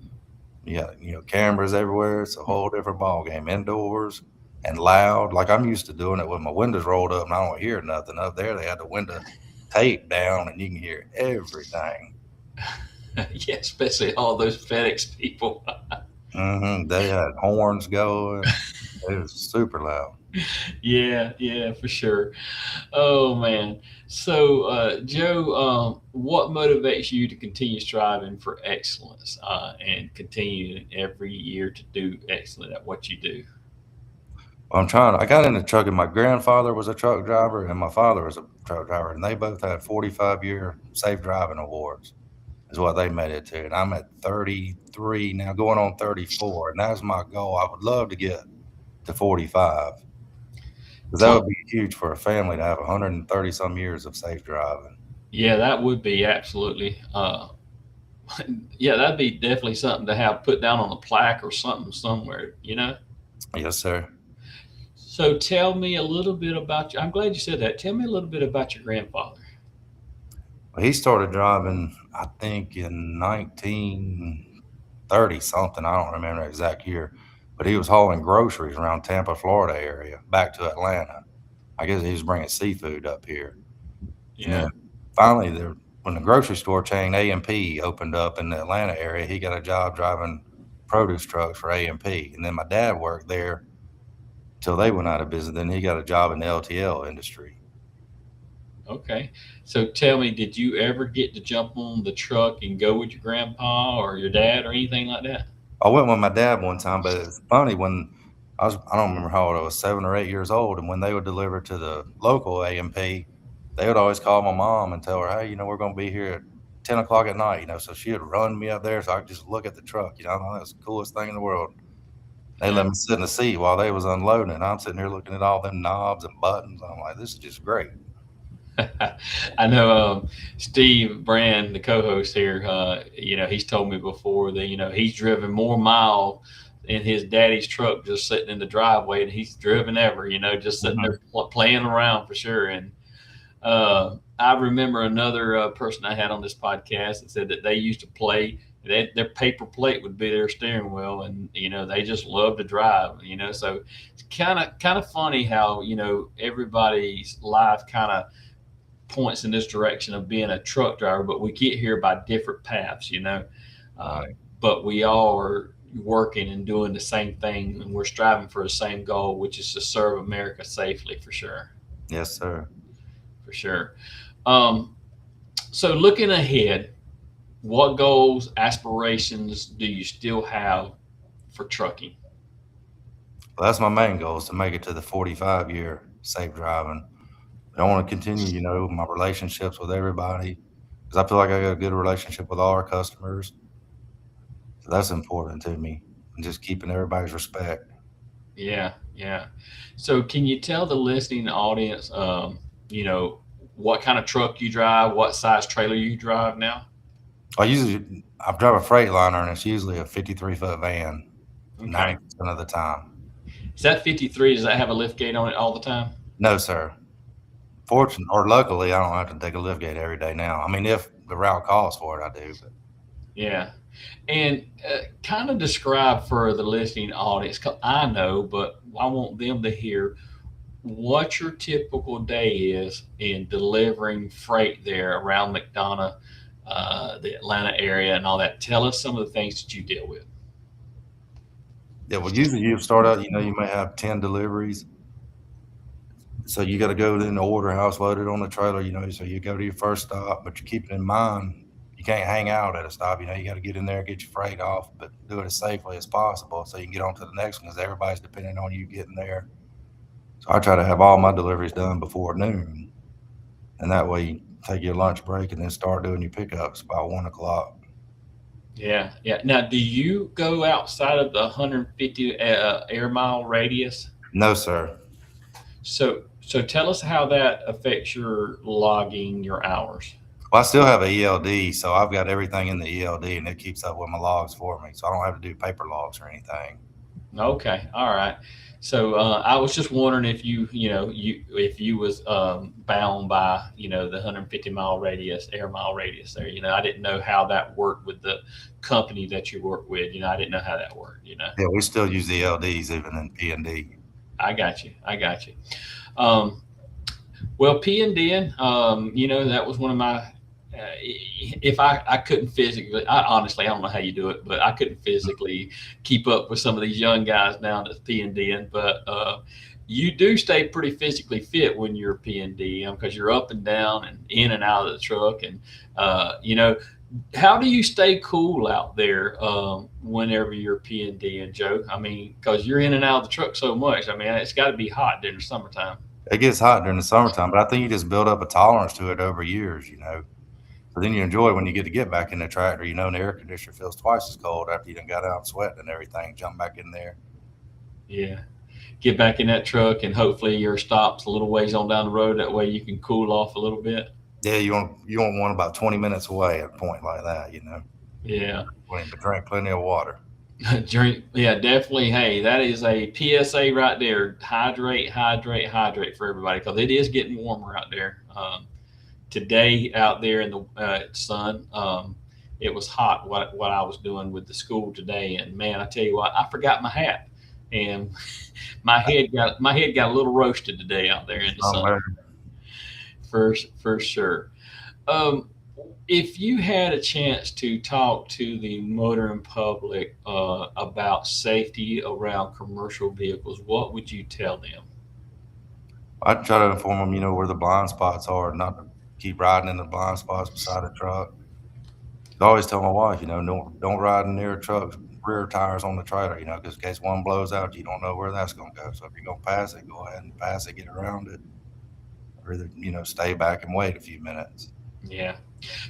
Yeah, cameras everywhere. It's a whole different ball game, indoors and loud. Like I'm used to doing it with my windows rolled up and I don't hear nothing. Up there, they had the window tape down and you can hear everything. Yeah, especially all those FedEx people. They had horns going. It was super loud. Yeah, yeah, for sure. Oh man. So, Joe, what motivates you to continue striving for excellence and continue every year to do excellent at what you do? I got into trucking. My grandfather was a truck driver and my father was a truck driver, and they both had 45-year safe driving awards, is what they made it to. And I'm at 33 now, going on 34. And that's my goal. I would love to get to 45 because that Talk. would be huge for a family to have 130 some years of safe driving. Yeah, that would be absolutely. Yeah, that'd be definitely something to have put down on a plaque or something somewhere. Yes, sir. So tell me a little bit about you. I'm glad you said that. Tell me a little bit about your grandfather. Well, he started driving, I think, in 1930 something. I don't remember the exact year, but he was hauling groceries around Tampa, Florida area back to Atlanta. I guess he was bringing seafood up here. And then Yeah. finally, when the grocery store chain A&P opened up in the Atlanta area, he got a job driving produce trucks for A&P. And then my dad worked there till they went out of business. Then he got a job in the LTL industry. Okay. So tell me, did you ever get to jump on the truck and go with your grandpa or your dad or anything like that? I went with my dad one time, but it's funny when I don't remember how old I was, 7 or 8 years old. And when they would deliver to the local A&P, they would always call my mom and tell her, hey, we're going to be here at 10 o'clock at night, so she would run me up there so I could just look at the truck. I thought that was the coolest thing in the world. They let Yeah. me sit in the seat while they was unloading, and I'm sitting here looking at all them knobs and buttons. I'm like, this is just great. I know Steve Brand, the co-host here. He's told me before that he's driven more miles in his daddy's truck just sitting in the driveway than he's driven ever. Just sitting there playing around for sure. And I remember another person I had on this podcast that said that they used to play. Their paper plate would be their steering wheel, and they just love to drive. So it's kind of funny how everybody's life kind of points in this direction of being a truck driver, but we get here by different paths, Right. but we all are working and doing the same thing, and we're striving for the same goal, which is to serve America safely, for sure. Yes, sir. For sure. Um, so looking ahead, what goals, aspirations do you still have for trucking? Well, that's my main goal, is to make it to the 45-year safe driving. I want to continue, my relationships with everybody, because I feel like I got a good relationship with all our customers. So that's important to me, and just keeping everybody's respect. Yeah, yeah. So can you tell the listening audience, what kind of truck you drive, what size trailer you drive now? I drive a Freightliner, and it's usually a 53-foot van Okay. 90% of the time. Is that 53? Does that have a lift gate on it all the time? No, sir. Fortunately, or luckily, I don't have to take a lift gate every day now. I mean, if the route calls for it, I do. But Yeah. And kind of describe for the listening audience, 'cause I know, but I want them to hear what your typical day is in delivering freight there around McDonough, the Atlanta area, and all that. Tell us some of the things that you deal with. yeah, well, usually you start out, you may have 10 deliveries. So you got to go in the order house, load it on the trailer, so you go to your first stop, but you keep it in mind, you can't hang out at a stop. You got to get in there, get your freight off, but do it as safely as possible so you can get on to the next one, because everybody's depending on you getting there. So I try to have all my deliveries done before noon, and that way you take your lunch break and then start doing your pickups by 1 o'clock. Yeah, yeah. Now, do you go outside of the 150 air mile radius? No, sir. So tell us how that affects your logging, your hours. Well, I still have a ELD, so I've got everything in the ELD, and it keeps up with my logs for me. So I don't have to do paper logs or anything. Okay, all right. So I was just wondering if if you was bound by the 150-mile radius, air mile radius there. I didn't know how that worked with the company that you work with. I didn't know how that worked. Yeah, we still use the ELDs even in P&D. I got you. I got you. Um, well, P and D, that was one of my. If I couldn't physically, honestly, I don't know how you do it, but I couldn't physically keep up with some of these young guys down at P and D. But you do stay pretty physically fit when you're P and D, because you're up and down and in and out of the truck. And how do you stay cool out there whenever you're P and D? And Joe, I mean, because you're in and out of the truck so much. I mean, it's got to be hot during the summertime. It gets hot during the summertime, but I think you just build up a tolerance to it over years. But then you enjoy when you get back in the tractor, and the air conditioner feels twice as cold after you done got out sweating and everything, jump back in there. Yeah. Get back in that truck, and hopefully your stop's a little ways on down the road. That way you can cool off a little bit. Yeah, you want one about 20 minutes away at a point like that. Yeah. But drink plenty of water. Drink. Yeah, definitely. Hey, that is a PSA right there. Hydrate, hydrate, hydrate for everybody, because it is getting warmer out there. Today out there in the sun, it was hot. What I was doing with the school today, and man, I tell you what, I forgot my hat, and my head got a little roasted today out there in the sun. For sure. Um, if you had a chance to talk to the motoring public about safety around commercial vehicles, what would you tell them? I try to inform them, where the blind spots are, not to keep riding in the blind spots beside a truck. I always tell my wife, don't ride near a truck's rear tires on the trailer, because in case one blows out, you don't know where that's going to go. So if you're going to pass it, go ahead and pass it, get around it, or either, stay back and wait a few minutes. Yeah.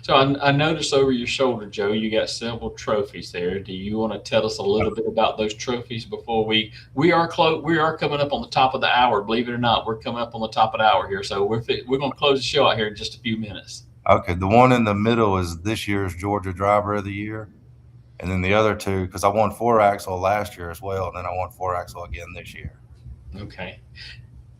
So I noticed over your shoulder, Joe, you got several trophies there. Do you want to tell us a little bit about those trophies before we are we are coming up on the top of the hour. Believe it or not, we're coming up on the top of the hour here. So we're going to close the show out here in just a few minutes. Okay, the one in the middle is this year's Georgia Driver of the Year, and then the other two, because I won four axle last year as well, and then I won four axle again this year. Okay.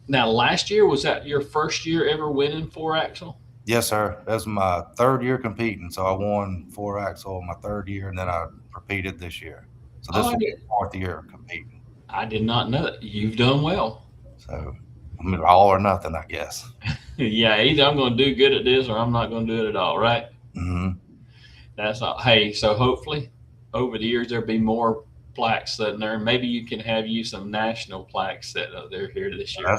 Now, last year was that your first year ever winning four axle? Yes, sir. That's my third year competing, so I won four axle my third year, and then I repeated this year. So Oh, this I will be did. fourth year competing. I did not know that. You've done well. So I mean, all or nothing, I guess. Yeah, either I'm going to do good at this or I'm not going to do it at all, right? Hmm. That's all. Hey, so hopefully over the years there'll be more plaques sitting there. Maybe you can have you some national plaques set up there here this year.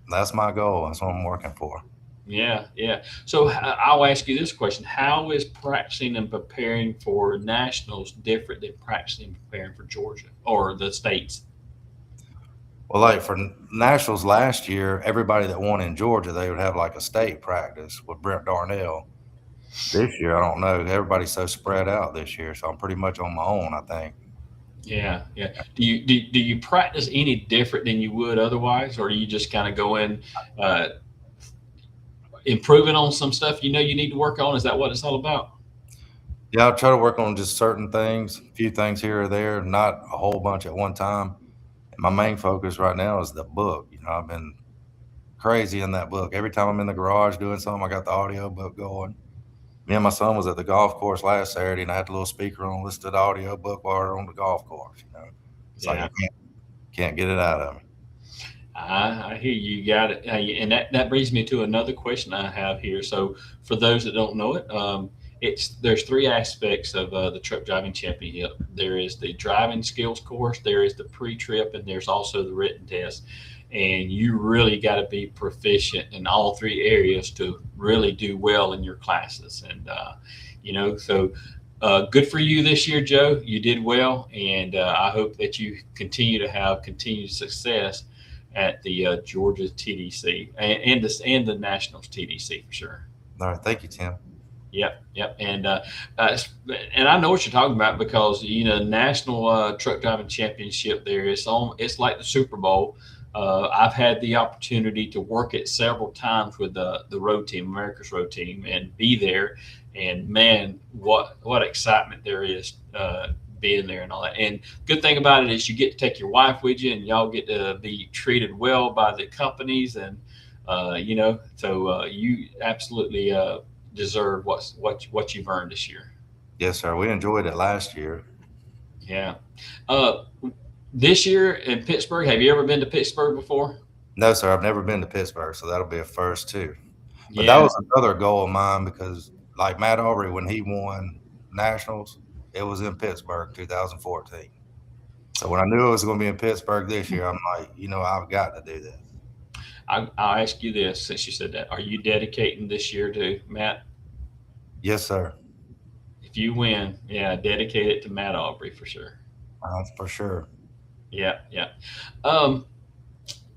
That's my goal. That's what I'm working for. Yeah, yeah. So I'll ask you this question: how is practicing and preparing for nationals different than practicing and preparing for Georgia or the states? Well, like for nationals last year, everybody that won in Georgia, they would have like a state practice with Brent Darnell. This year, I don't know. Everybody's so spread out this year, so I'm pretty much on my own, I think. Yeah, yeah. Do you practice any different than you would otherwise, or do you just kind of go in uh, improving on some stuff you know you need to work on? Is that what it's all about? Yeah, I'll try to work on just certain things, a few things here or there, not a whole bunch at one time. And my main focus right now is the book. I've been crazy in that book. Every time I'm in the garage doing something, I got the audio book going. Me and my son was at the golf course last Saturday, and I had the little speaker on, listened to the audio book while we were on the golf course. It's like Yeah, I can't get it out of me. I hear you got it, and that brings me to another question I have here. So, for those that don't know it, there's three aspects of the truck driving championship. There is the driving skills course, there is the pre-trip, and there's also the written test. And you really got to be proficient in all three areas to really do well in your classes. And so good for you this year, Joe. You did well, and I hope that you continue to have continued success at the Georgia TDC and the Nationals TDC for sure. All right, thank you, Tim. Yep, yep, uh, and I know what you're talking about because National Truck Driving Championship there is on. It's like the Super Bowl. I've had the opportunity to work it several times with the road team, America's road team, and be there. And man, what excitement there is being there and all that. And good thing about it is you get to take your wife with you, and y'all get to be treated well by the companies, and so you absolutely deserve what you've earned this year. Yes, sir. We enjoyed it last year. Yeah. Uh, this year in Pittsburgh, have you ever been to Pittsburgh before? No, sir. I've never been to Pittsburgh, so that'll be a first too. But that Yeah. was another goal of mine because, like Matt Aubrey, when he won nationals, it was in Pittsburgh, 2014. So when I knew it was going to be in Pittsburgh this year, I'm like, I've got to do this. I'll ask you this since you said that. Are you dedicating this year to Matt? Yes, sir. If you win, yeah, dedicate it to Matt Aubrey for sure. For sure. Yeah, yeah. Um,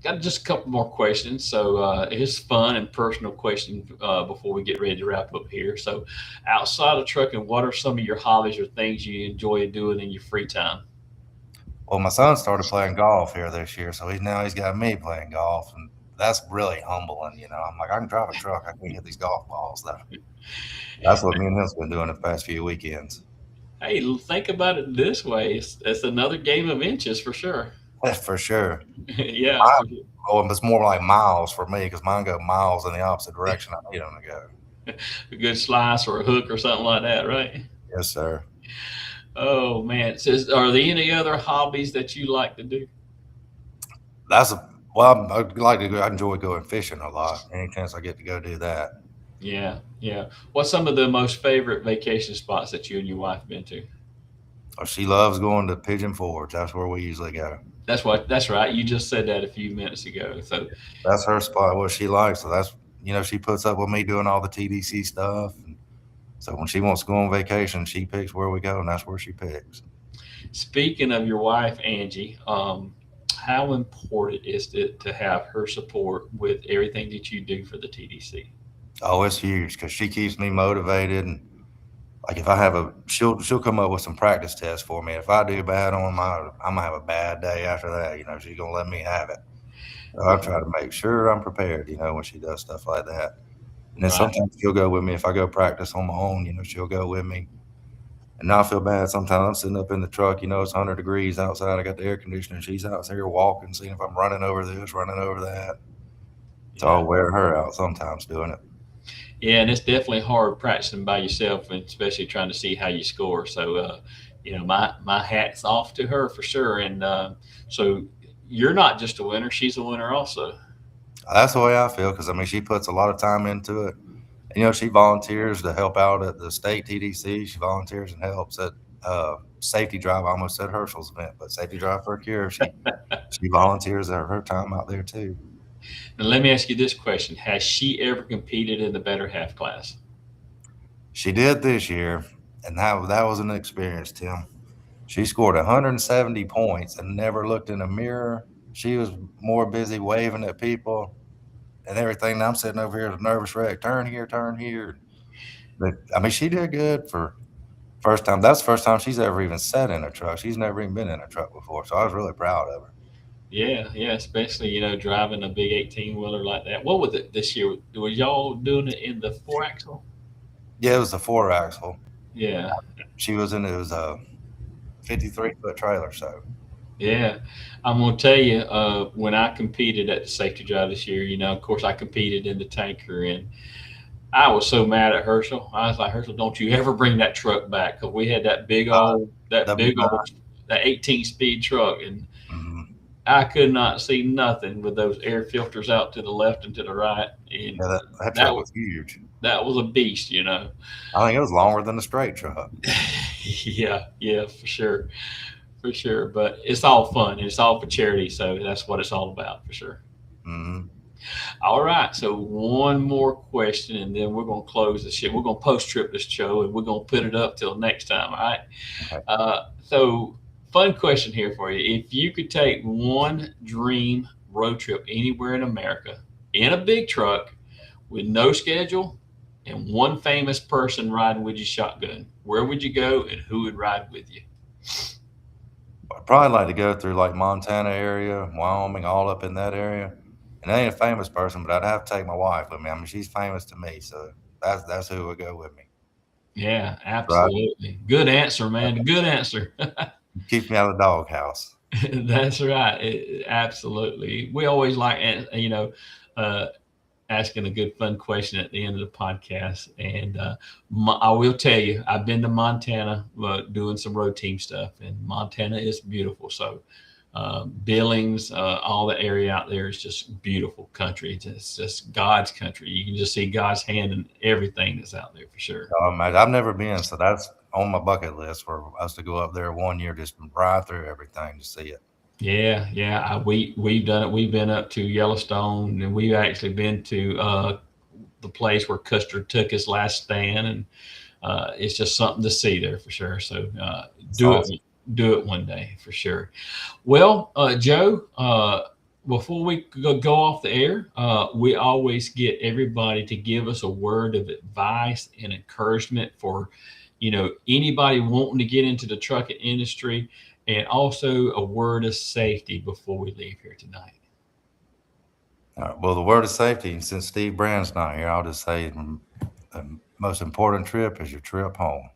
got just a couple more questions. So here's fun and personal question before we get ready to wrap up here. So, outside of trucking, what are some of your hobbies or things you enjoy doing in your free time? Well, my son started playing golf here this year, so he's got me playing golf, and that's really humbling. I'm like, I can drive a truck, I can't hit these golf balls though. That's what me and him's been doing the past few weekends. Hey, think about it this way: it's another game of inches for sure. For sure. Yeah, Mine, oh, it's more like miles for me because mine go miles in the opposite direction I need them to go. a good slice or a hook or something like that, right? Yes, sir. Oh man, it says, are there any other hobbies that you like to do? I like to go. I enjoy going fishing a lot. Any chance I get to go do that. Yeah, yeah. What's some of the most favorite vacation spots that you and your wife been to? Or she loves going to Pigeon Forge. That's where we usually go. That's right. You just said that a few minutes ago. So That's her spot, what she likes. So she puts up with me doing all the TDC stuff. And so when she wants to go on vacation, she picks where we go, and that's where she picks. speaking of your wife, Angie, how important is it to have her support with everything that you do for the TDC? Oh, it's huge because she keeps me motivated. And like if I have she'll come up with some practice tests for me. If I do bad on my, I'm gonna have a bad day after that. She's gonna let me have it. So I Yeah, try to make sure I'm prepared. When she does stuff like that. And then right. sometimes she'll go with me if I go practice on my own. She'll go with me. And I feel bad sometimes. I'm sitting up in the truck. It's 100 degrees outside. I got the air conditioner. She's out here walking, seeing if I'm running over this, running over that. So Yeah. I'll wear her out sometimes doing it. Yeah, and it's definitely hard practicing by yourself, and especially trying to see how you score. So, my hat's off to her for sure. And so, you're not just a winner; she's a winner also. That's the way I feel because she puts a lot of time into it. And, she volunteers to help out at the state TDC. She volunteers and helps at safety drive. I almost said Herschel's event, but safety drive for a cure. She volunteers her time out there too. And let me ask you this question: has she ever competed in the better half class? She did this year, and that was an experience, Tim. She scored 170 points and never looked in a mirror. She was more busy waving at people and everything. And I'm sitting over here as a nervous wreck. Turn here, turn here. But she did good for first time. That's the first time she's ever even sat in a truck. She's never even been in a truck before. So I was really proud of her. Yeah, yeah, especially driving a big 18 wheeler like that. What was it this year? Was y'all doing it in the 4 axle? Yeah, it was a 4 axle. Yeah, She was in it was a 53-foot trailer. So yeah. I'm gonna tell you, when I competed at the safety drive this year, of course I competed in the tanker, and I was so mad at Herschel. I was like, Herschel, don't you ever bring that truck back, because we had that big W9. old, that 18 speed truck, and Mhm. I could not see nothing with those air filters out to the left and to the right, and Yeah, that that truck was was huge. that was a beast. I think it was longer than the straight truck. Yeah, yeah, for sure, for sure. But it's all fun. It's all for charity, so that's what it's all about, for sure. Hmm. All right, so one more question, and then we're gonna close this shit. We're gonna post trip this show, and we're gonna put it up till next time. All right. Okay. So, fun question here for you: if you could take one dream road trip anywhere in America in a big truck with no schedule and one famous person riding with you shotgun, where would you go, and who would ride with you? I'd probably like to go through like Montana area, Wyoming, all up in that area. And I ain't a famous person, but I'd have to take my wife with me. She's famous to me, so that's who would go with me. Yeah, Right? absolutely. Good answer, man. Good answer. Keeps me out of the doghouse. That's right. Absolutely. We always like, uh, asking a good, fun question at the end of the podcast. And I will tell you, I've been to Montana doing some road team stuff, and Montana is beautiful. So, Billings, all the area out there is just beautiful country. It's just God's country. You can just see God's hand in everything that's out there, for sure. I've never been, so that's on my bucket list for us to go up there one year, just ride through everything to see it. Yeah, yeah. We've done it. We've been up to Yellowstone, and we've actually been to the place where Custer took his last stand, and it's just something to see there, for sure. So It's do awesome. it, do it one day, for sure. Well, Joe, before we go off the air, we always get everybody to give us a word of advice and encouragement for, anybody wanting to get into the trucking industry, and also a word of safety before we leave here tonight. All right. Well, the word of safety, since Steve Brand's not here, I'll just say the most important trip is your trip home.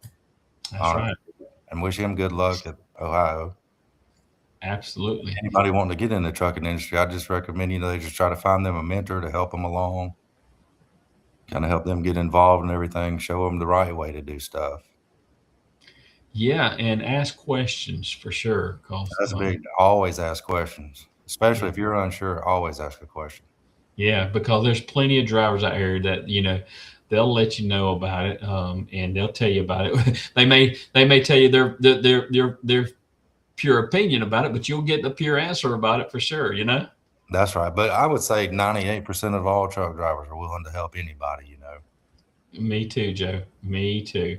That's Honestly. right. And wish him good luck at Ohio. Absolutely. Anybody wanting to get in the trucking industry, I just recommend, they just try to find them a mentor to help them along, kind of help them get involved in everything, show them the right way to do stuff. Yeah, and ask questions for sure. Cause That's big. Always ask questions, especially yeah, if you're unsure. Always ask a question. yeah, because there's plenty of drivers out here that they'll let you know about it, and they'll tell you about it. They may tell you their pure opinion about it, but you'll get the pure answer about it for sure. That's right. But I would say 98% of all truck drivers are willing to help anybody. Me too, Joe. Me too.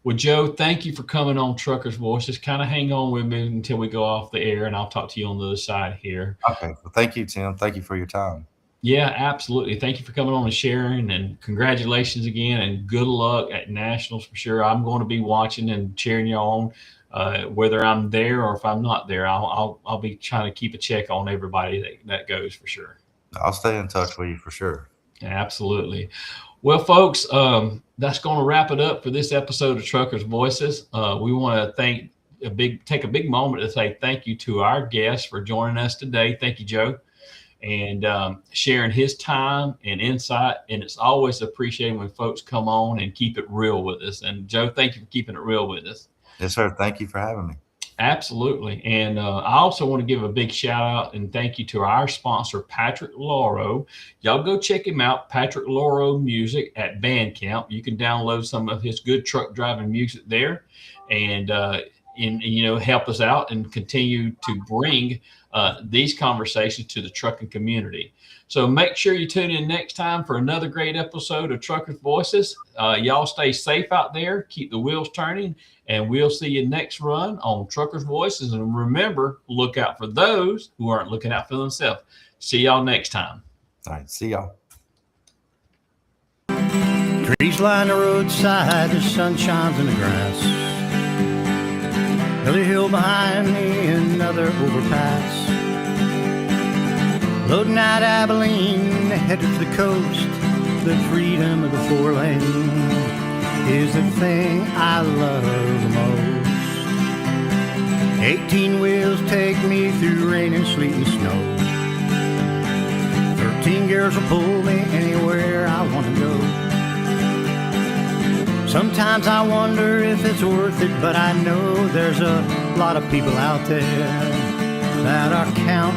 Well, Joe, thank you for coming on Trucker's Voice. Just kind of hang on with me until we go off the air, and I'll talk to you on the other side here. Okay. Well, thank you, Tim. Thank you for your time. Yeah, absolutely. Thank you for coming on and sharing, and congratulations again, and good luck at nationals for sure. I'm going to be watching and cheering you on, whether I'm there or if I'm not there. I'll be trying to keep a check on everybody that goes for sure. I'll stay in touch with you for sure. Absolutely. Well, folks, that's going to wrap it up for this episode of Truckers Voices. We want to take a big moment to say thank you to our guest for joining us today. Thank you, Joe, and sharing his time and insight. And it's always appreciated when folks come on and keep it real with us. And Joe, thank you for keeping it real with us. Yes, sir. Thank you for having me. Absolutely. And I also want to give a big shout out and thank you to our sponsor, Patrick Lauro. Y'all go check him out, Patrick Lauro Music at Bandcamp. You can download some of his good truck driving music there, and help us out and continue to bring these conversations to the trucking community. So make sure you tune in next time for another great episode of Truckers Voices. Y'all stay safe out there, keep the wheels turning, and we'll see you next run on Truckers Voices. And remember, look out for those who aren't looking out for themselves. See y'all next time. All right. See y'all. Trees line the roadside, the sun shines in the grass. Hilly hill behind me, another overpass. Loading out Abilene, headed to the coast. The freedom of the 4-lane is the thing I love the most. 18 wheels take me through rain and sleet and snow. 13 gears will pull me anywhere I want to go. Sometimes I wonder if it's worth it, but I know there's a lot of people out there that are counting